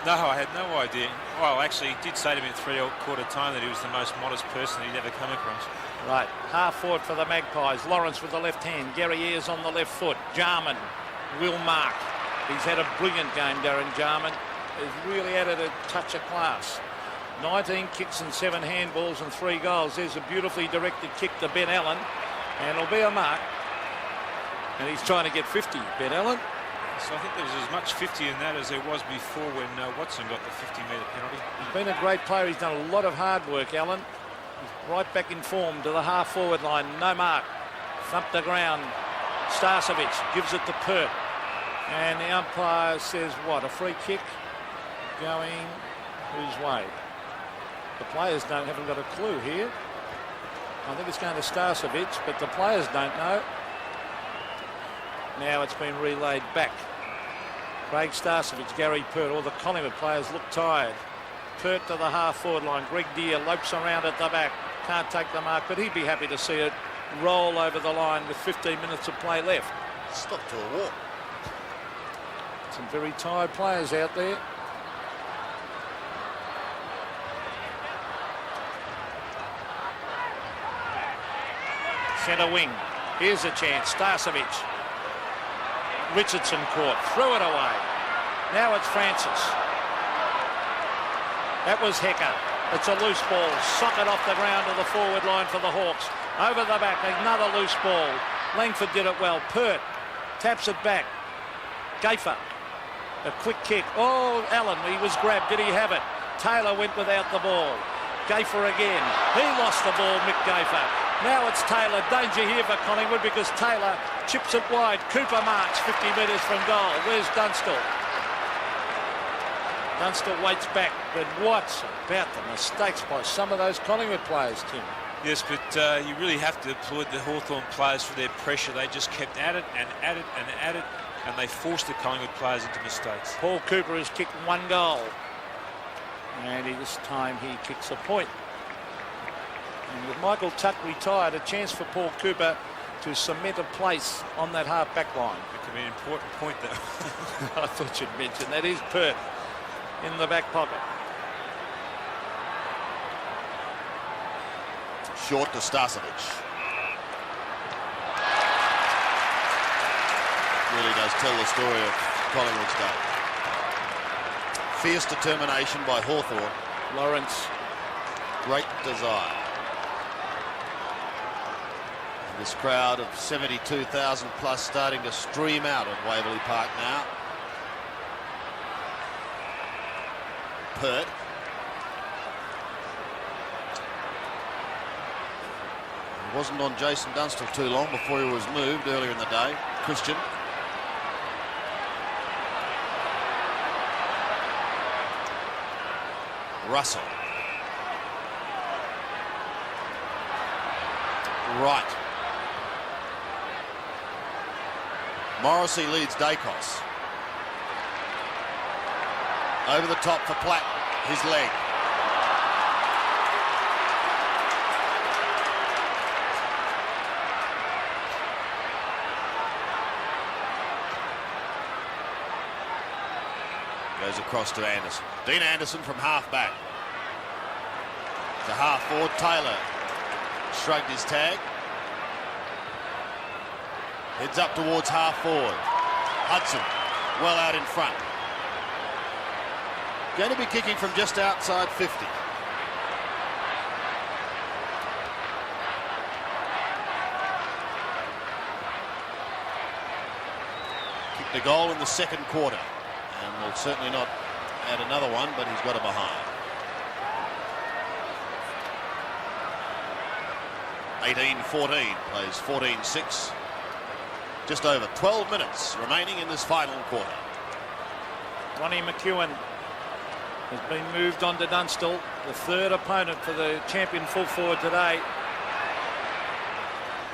No, I had no idea. Well, actually, he did say to me at 3/4 time that he was the most modest person he'd ever come across. Right, half forward for the Magpies. Lawrence with the left hand. Gary Ayres on the left foot. Jarman will mark. He's had a brilliant game, Darren Jarman. He's really added a touch of class. 19 kicks and 7 handballs and 3 goals. There's a beautifully directed kick to Ben Allen, and it'll be a mark. And he's trying to get 50, Ben Allen. So I think there was as much 50 in that as there was before when Watson got the 50-metre penalty. He's been a great player. He's done a lot of hard work, Allen. He's right back in form to the half-forward line. No mark. Thump the ground. Starcevic gives it to Pert. And the umpire says, what, a free kick going whose way? The players haven't got a clue here. I think it's going to Starcevic, but the players don't know. Now it's been relayed back. Craig Starcevic, Gary Pert, all the Collingwood players look tired. Pert to the half-forward line. Greg Deere lopes around at the back. Can't take the mark, but he'd be happy to see it roll over the line with 15 minutes of play left. Stop to a walk. Some very tired players out there. Centre wing. Here's a chance. Starcevic. Richardson caught. Threw it away. Now it's Francis. That was Hecker. It's a loose ball. Sock it off the ground to the forward line for the Hawks. Over the back. Another loose ball. Langford did it well. Pert taps it back. Gafer. A quick kick. Oh, Allen. He was grabbed. Did he have it? Taylor went without the ball. Gafer again. He lost the ball, Mick Gafer. Now it's Taylor. Danger here for Collingwood because Taylor chips it wide. Cooper marks 50 metres from goal. Where's Dunstall? Dunstall waits back. But what's about the mistakes by some of those Collingwood players, Tim? Yes, but you really have to applaud the Hawthorn players for their pressure. They just kept at it and at it and at it, and they forced the Collingwood players into mistakes. Paul Cooper has kicked 1 goal. And this time he kicks a point. And with Michael Tuck retired, a chance for Paul Cooper to cement a place on that half-back line. It could be an important point, though. I thought you'd mention that. Is Pert in the back pocket. Short to Starcevic. Really does tell the story of Collingwood's day. Fierce determination by Hawthorn. Lawrence. Great desire. This crowd of 72,000 plus starting to stream out of Waverley Park now. Pert. He wasn't on Jason Dunstall too long before he was moved earlier in the day. Christian. Russell. Right. Morrissey leads Dacos. Over the top for Platt. His leg. Goes across to Anderson. Dean Anderson from half back. To half forward. Taylor shrugged his tag. Heads up towards half forward. Hudson well out in front. Going to be kicking from just outside 50. Kick kicked a goal in the second quarter and will certainly not add another one, but he's got a behind. 18-14, plays 14-6. Just over 12 minutes remaining in this final quarter. Ronnie McEwen has been moved on to Dunstall, the third opponent for the champion full forward today.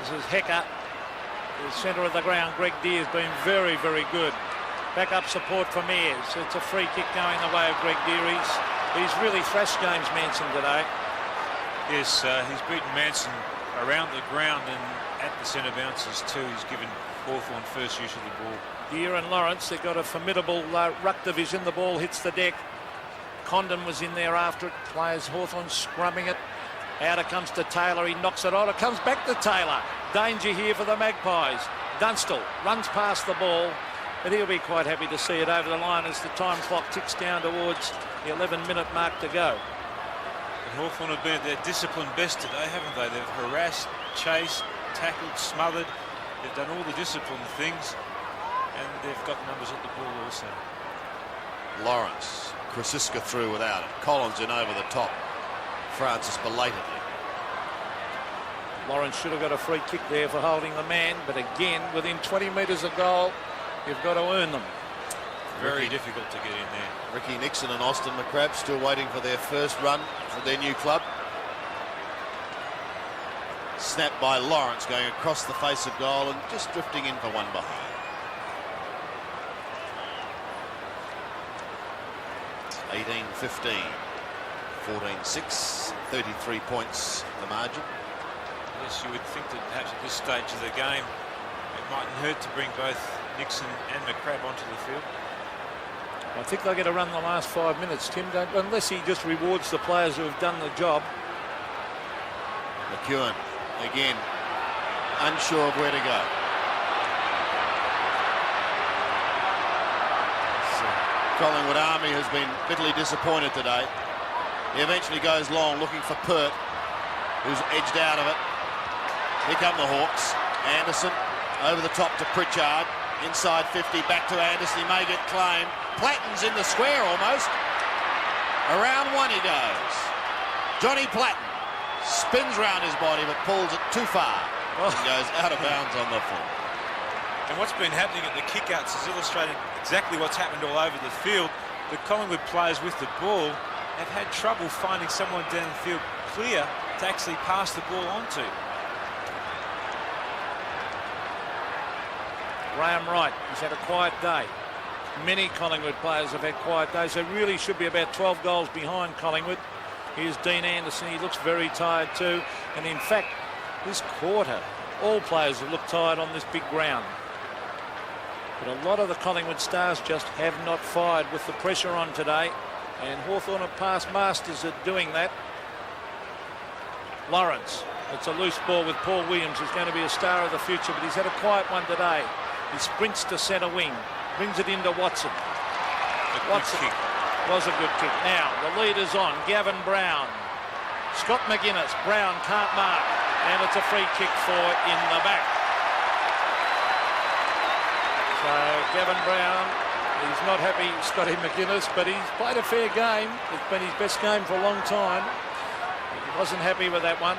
This is Hecker, the centre of the ground. Greg Deere has been very, very good. Backup support from Ayres. It's a free kick going the way of Greg Deere. He's really thrashed James Manson today. Yes, he's beaten Manson around the ground and at the centre bounces too. He's given Hawthorn first use of the ball. Deere and Lawrence, they've got a formidable ruck division. The ball hits the deck. Condon was in there after it. Players Hawthorn scrumming it. Out it comes to Taylor. He knocks it on. It comes back to Taylor. Danger here for the Magpies. Dunstall runs past the ball, but he'll be quite happy to see it over the line as the time clock ticks down towards the 11-minute mark to go. Hawthorn have been at their disciplined best today, haven't they? They've harassed, chased, tackled, smothered. They've done all the disciplined things, and they've got numbers at the ball also. Lawrence, Krasiska through without it. Collins in over the top. Francis belatedly. Lawrence should have got a free kick there for holding the man, but again, within 20 metres of goal, you've got to earn them. Very difficult to get in there. Ricky Nixon and Austin McCrabb still waiting for their first run for their new club. Snapped by Lawrence going across the face of goal and just drifting in for one behind. 18-15, 14-6, 33 points the margin. Yes, you would think that perhaps at this stage of the game it mightn't hurt to bring both Nixon and McCrabb onto the field. I think they'll get a run the last 5 minutes, Tim, unless he just rewards the players who have done the job. McEwen again unsure of where to go. Collingwood Army has been bitterly disappointed today. He eventually goes long looking for Pert, who's edged out of it. Here come the Hawks. Anderson over the top to Pritchard. Inside 50, back to Anderson. He may get claimed. Platten's in the square almost. Around one he goes. Johnny Platten spins round his body but pulls it too far and goes out of bounds on the floor. And what's been happening at the kickouts has illustrated exactly what's happened all over the field. The Collingwood players with the ball have had trouble finding someone downfield clear to actually pass the ball onto. Graham Wright, he's had a quiet day. Many Collingwood players have had quiet days. They really should be about 12 goals behind Collingwood. Here's Dean Anderson. He looks very tired too. And in fact, this quarter, all players have looked tired on this big ground. But a lot of the Collingwood stars just have not fired with the pressure on today. And Hawthorn are past masters at doing that. Lawrence, it's a loose ball with Paul Williams, who's going to be a star of the future, but he's had a quiet one today. He sprints to centre wing, brings it into Watson. Watson was a good kick. Now the lead is on. Gavin Brown, Scott McGuinness. Brown can't mark, and it's a free kick for in the back. So Gavin Brown, he's not happy, Scotty McGuinness, but he's played a fair game. It's been his best game for a long time. He wasn't happy with that one.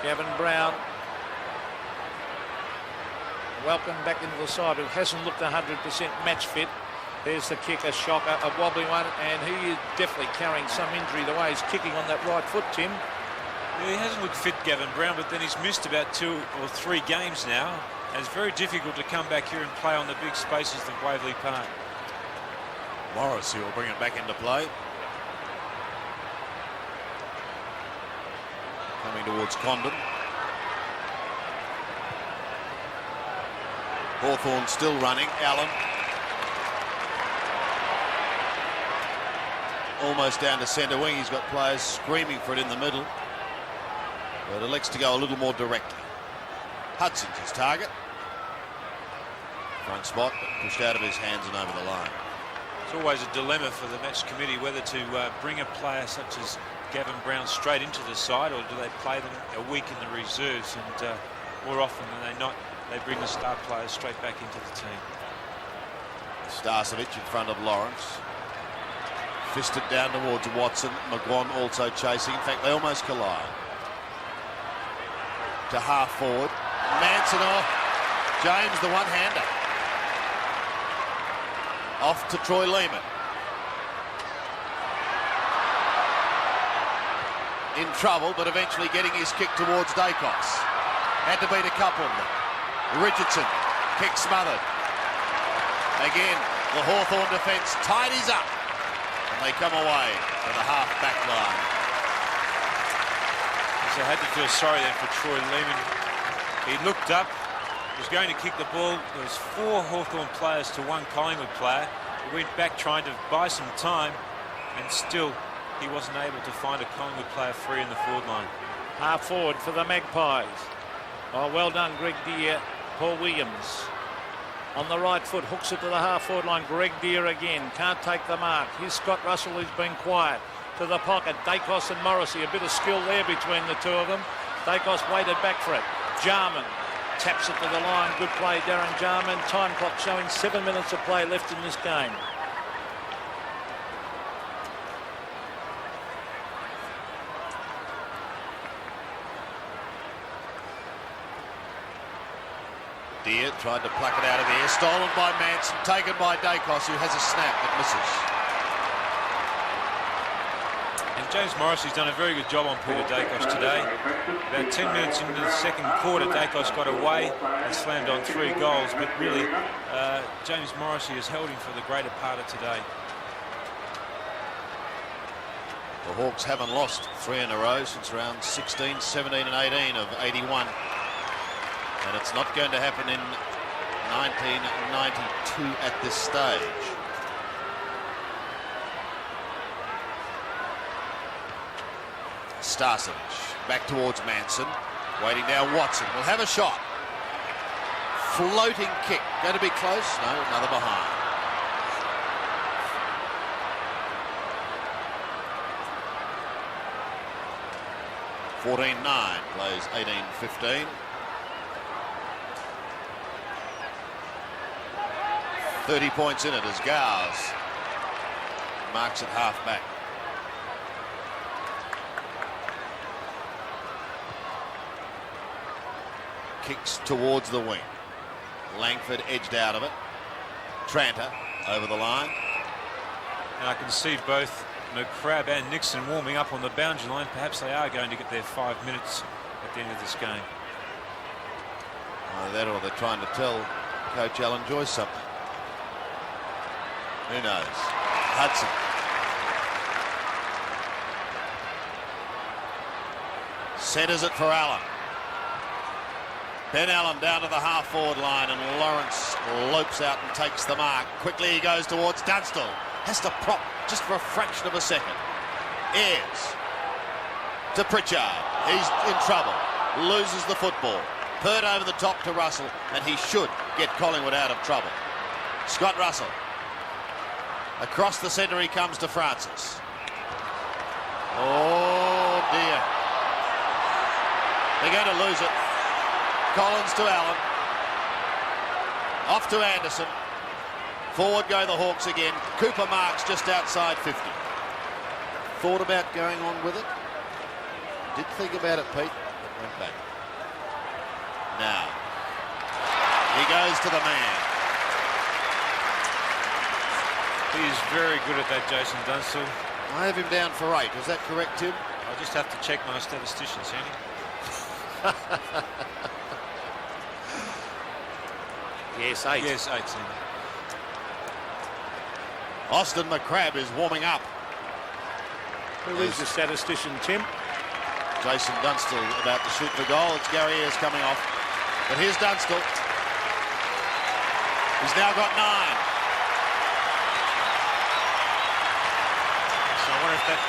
Gavin Brown, welcome back into the side, who hasn't looked 100% match fit. There's the kick, a shocker, a wobbly one, and he is definitely carrying some injury the way he's kicking on that right foot, Tim. Yeah, he hasn't looked fit, Gavin Brown, but then he's missed about 2 or 3 games now, and it's very difficult to come back here and play on the big spaces of Waverley Park. Morrissey will bring it back into play. Coming towards Condon. Hawthorn still running. Allen. Almost down to centre wing. He's got players screaming for it in the middle, but elects to go a little more directly. Hudson's his target. Front spot, but pushed out of his hands and over the line. It's always a dilemma for the match committee whether to bring a player such as Gavin Brown straight into the side, or do they play them a week in the reserves, and more often than they not they bring the star players straight back into the team. Starcevic in front of Lawrence. Fisted down towards Watson. McGuan also chasing. In fact, they almost collide. To half forward. Manson off. James, the one-hander. Off to Troy Lehman. In trouble, but eventually getting his kick towards Dacos. Had to beat a couple of them. Richardson, kick smothered. Again, the Hawthorn defence tidies up. And they come away to the half-back line. So I had to feel sorry then for Troy Lehman. He looked up, was going to kick the ball. There was 4 Hawthorn players to 1 Collingwood player. He went back trying to buy some time, and still he wasn't able to find a Collingwood player free in the forward line. Half forward for the Magpies. Oh, well done, Greg Deere. Paul Williams on the right foot, hooks it to the half forward line. Greg Deere again, can't take the mark. Here's Scott Russell, who's been quiet. To the pocket, Dacos and Morrissey. A bit of skill there between the two of them. Dacos waited back for it. Jarman taps it to the line. Good play, Darren Jarman. Time clock showing 7 minutes of play left in this game. Deere tried to pluck it out of the air. Stolen by Manson. Taken by Dacos, who has a snap that misses. And James Morrissey's done a very good job on Peter Dacos today. About 10 minutes into the second quarter, Dacos got away and slammed on 3 goals, but really James Morrissey has held him for the greater part of today. The Hawks haven't lost 3 in a row since round 16, 17 and 18 of 81. And it's not going to happen in 1992 at this stage. Starcevic back towards Manson. Waiting now, Watson will have a shot. Floating kick. Going to be close? No, another behind. (14-9) plays 18-15. 30 points in it as Gars marks at half-back. Kicks towards the wing. Langford edged out of it. Tranter over the line. And I can see both McCrabb and Nixon warming up on the boundary line. Perhaps they are going to get their 5 minutes at the end of this game. Either that or they're trying to tell Coach Alan Joyce something. Who knows? Hudson. Centres it for Allen. Ben Allen down to the half-forward line, and Lawrence lopes out and takes the mark. Quickly he goes towards Dunstall. Has to prop just for a fraction of a second. Ayres to Pritchard. He's in trouble. Loses the football. Pert over the top to Russell, and he should get Collingwood out of trouble. Scott Russell. Across the centre he comes to Francis. Oh dear. They're going to lose it. Collins to Allen. Off to Anderson. Forward go the Hawks again. Cooper marks just outside 50. Thought about going on with it. Did think about it, Pete. But went back. Now. He goes to the man. He is very good at that, Jason Dunstall. I have him down for 8. Is that correct, Tim? I just have to check my statisticians, Andy. Yes, 8. Yes, 8. Andy. Austin McCrabb is warming up. Who is the statistician, Tim? Jason Dunstall about to shoot the goal. It's Gary Ayres coming off. But here's Dunstall. He's now got 9. I wonder if that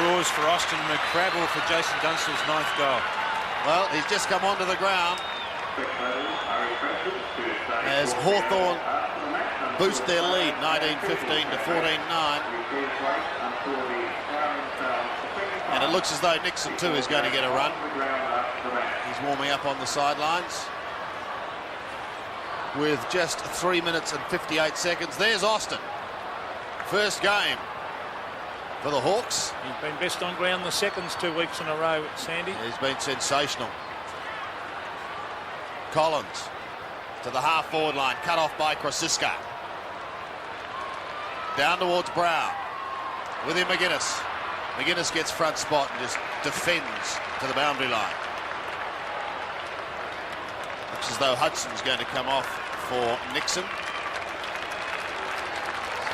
rules for Austin McCrabb or for Jason Dunstall's 9th goal. Well, he's just come onto the ground as Hawthorn boost their lead 19-15 to 14-9. And it looks as though Nixon too is going to get a run. He's warming up on the sidelines. with just 3 minutes and 58 seconds. There's Austin. First game for the Hawks. He's been best on ground the seconds 2 weeks in a row, Sandy. He's been sensational. Collins to the half-forward line, cut off by Krosiska. Down towards Brown. With him McGuinness. McGuinness gets front spot and just defends to the boundary line. Looks as though Hudson's going to come off for Nixon. So,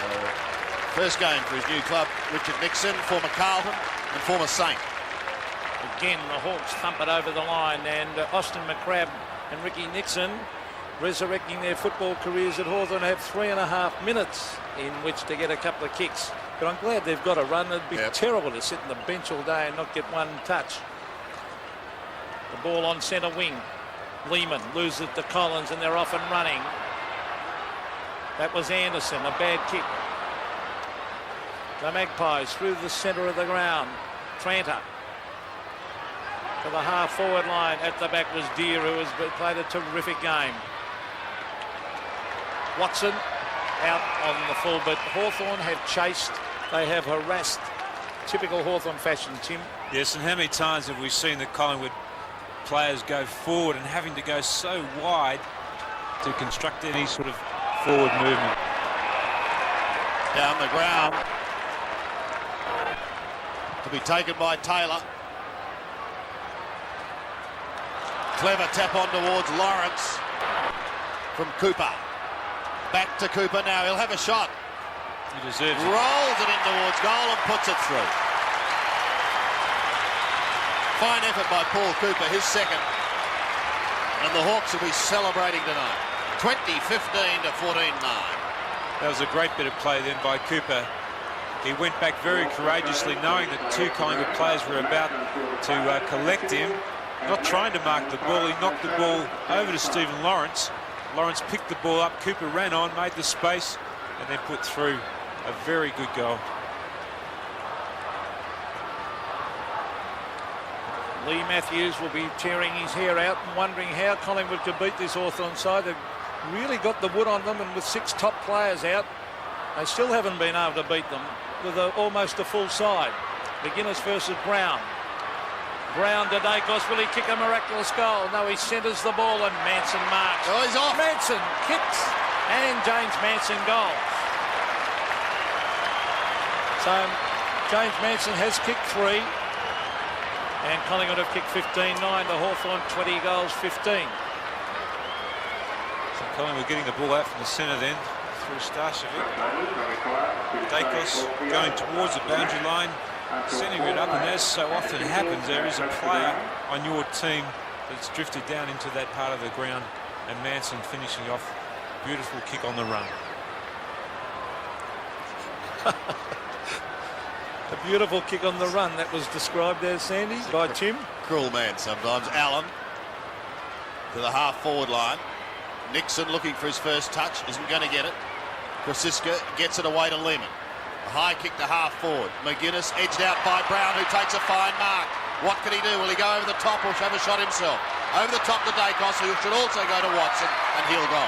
first game for his new club, Richard Nixon, former Carlton and former Saint. Again, the Hawks thump it over the line, and Austin McCrabb and Ricky Nixon, resurrecting their football careers at Hawthorn, have 3.5 minutes in which to get a couple of kicks. But I'm glad they've got a run. It'd be terrible to sit on the bench all day and not get one touch. The ball on centre wing. Lehman loses it to Collins, and they're off and running. That was Anderson, a bad kick. The Magpies through the centre of the ground. Tranter to the half-forward line. At the back was Deere, who has played a terrific game. Watson out on the full, but Hawthorn have chased. They have harassed. Typical Hawthorn fashion, Tim. Yes, and how many times have we seen the Collingwood players go forward and having to go so wide to construct any sort of forward movement? Down the ground. To be taken by Taylor. Clever tap on towards Lawrence from Cooper. Back to Cooper now. He'll have a shot. He deserves it. Rolls it in towards goal and puts it through. Fine effort by Paul Cooper, his second. And the Hawks will be celebrating tonight. 20-15 to 14-9. That was a great bit of play then by Cooper. He went back very courageously, knowing that two Collingwood players were about to collect him. Not trying to mark the ball, he knocked the ball over to Stephen Lawrence. Lawrence picked the ball up, Cooper ran on, made the space, and then put through a very good goal. Lee Matthews will be tearing his hair out and wondering how Collingwood could beat this Hawthorn side. They've really got the wood on them, and with 6 top players out, they still haven't been able to beat them with almost a full side. McGuinness versus Brown. Brown to Dacos. Will he kick a miraculous goal? No, he centres the ball and Manson marks. Oh, he's off. Manson kicks and James Manson goals. So James Manson has kicked 3 and Collingwood have kicked 15-9 to Hawthorn, 20 goals, 15. So Collingwood getting the ball out from the centre then through Starcevic. Dacos going towards the boundary line, sending it up, and as so often happens, there is a player on your team that's drifted down into that part of the ground, and Manson finishing off. Beautiful kick on the run. A beautiful kick on the run, that was described there, Sandy, by Tim. Cruel man sometimes. Allen to the half-forward line. Nixon looking for his first touch, isn't going to get it. Krosiska gets it away to Lehman. A high kick to half-forward. McGuinness edged out by Brown, who takes a fine mark. What can he do? Will he go over the top or have a shot himself? Over the top to Dacos, who should also go to Watson, and he'll go.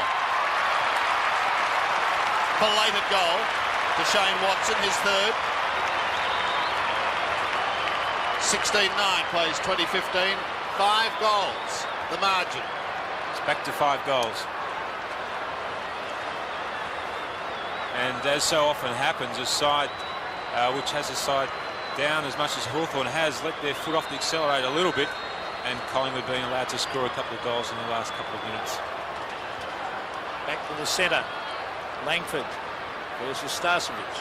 Belated goal to Shane Watson, his third. 16-9 plays 2015. 5 goals, the margin. It's back to 5 goals. And as so often happens, a side which has a side down as much as Hawthorn has, let their foot off the accelerator a little bit, and Collingwood being allowed to score a couple of goals in the last couple of minutes. Back to the centre. Langford versus Starcevic.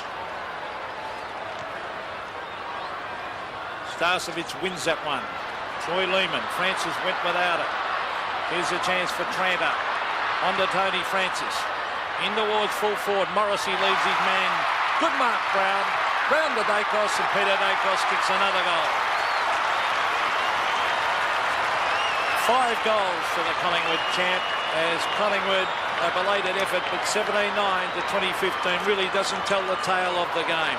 Starcevic wins that one. Troy Lehman. Francis went without it. Here's a chance for Tranter. On to Tony Francis. In towards full forward. Morrissey leaves his man. Good mark, Brown. Brown to Dacos, and Peter Dacos kicks another goal. 5 goals for the Collingwood champ, as Collingwood, a belated effort, but 17-9 to 2015 really doesn't tell the tale of the game.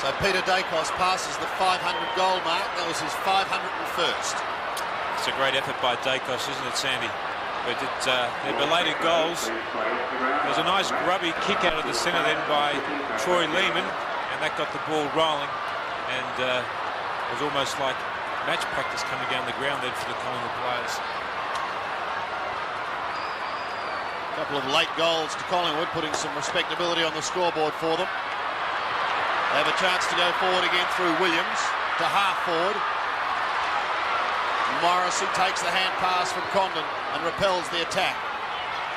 So Peter Dacos passes the 500-goal mark. That was his 501st. It's a great effort by Dacos, isn't it, Sandy? but they're belated goals. There was a nice grubby kick out of the centre then by Troy Lehman, and that got the ball rolling, and it was almost like match practice coming down the ground then for the Collingwood players. A couple of late goals to Collingwood, putting some respectability on the scoreboard for them. They have a chance to go forward again through Williams to half forward. Morrissey takes the hand pass from Condon and repels the attack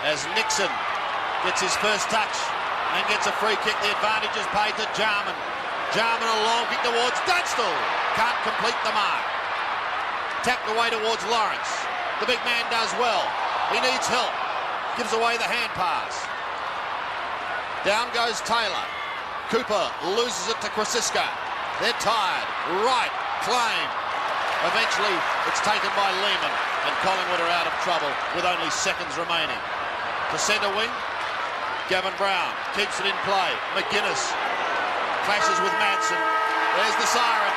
as Nixon gets his first touch and gets a free kick. The advantage is paid to Jarman. Jarman a long kick towards Dunstall. Can't complete the mark. Tapped away towards Lawrence. The big man does well. He needs help. Gives away the hand pass. Down goes Taylor. Cooper loses it to Krasiska. They're tired. Right. Claim. Eventually, it's taken by Lehman, and Collingwood are out of trouble with only seconds remaining. To centre wing, Gavin Brown keeps it in play. McGuinness clashes with Manson. There's the siren.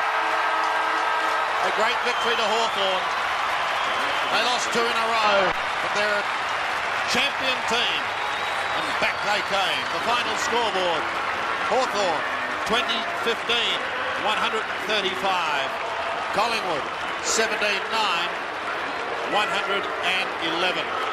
A great victory to Hawthorn. They lost 2 in a row, but they're a champion team, and back they came. The final scoreboard, Hawthorn 2015, 135. Collingwood 17-9, 111.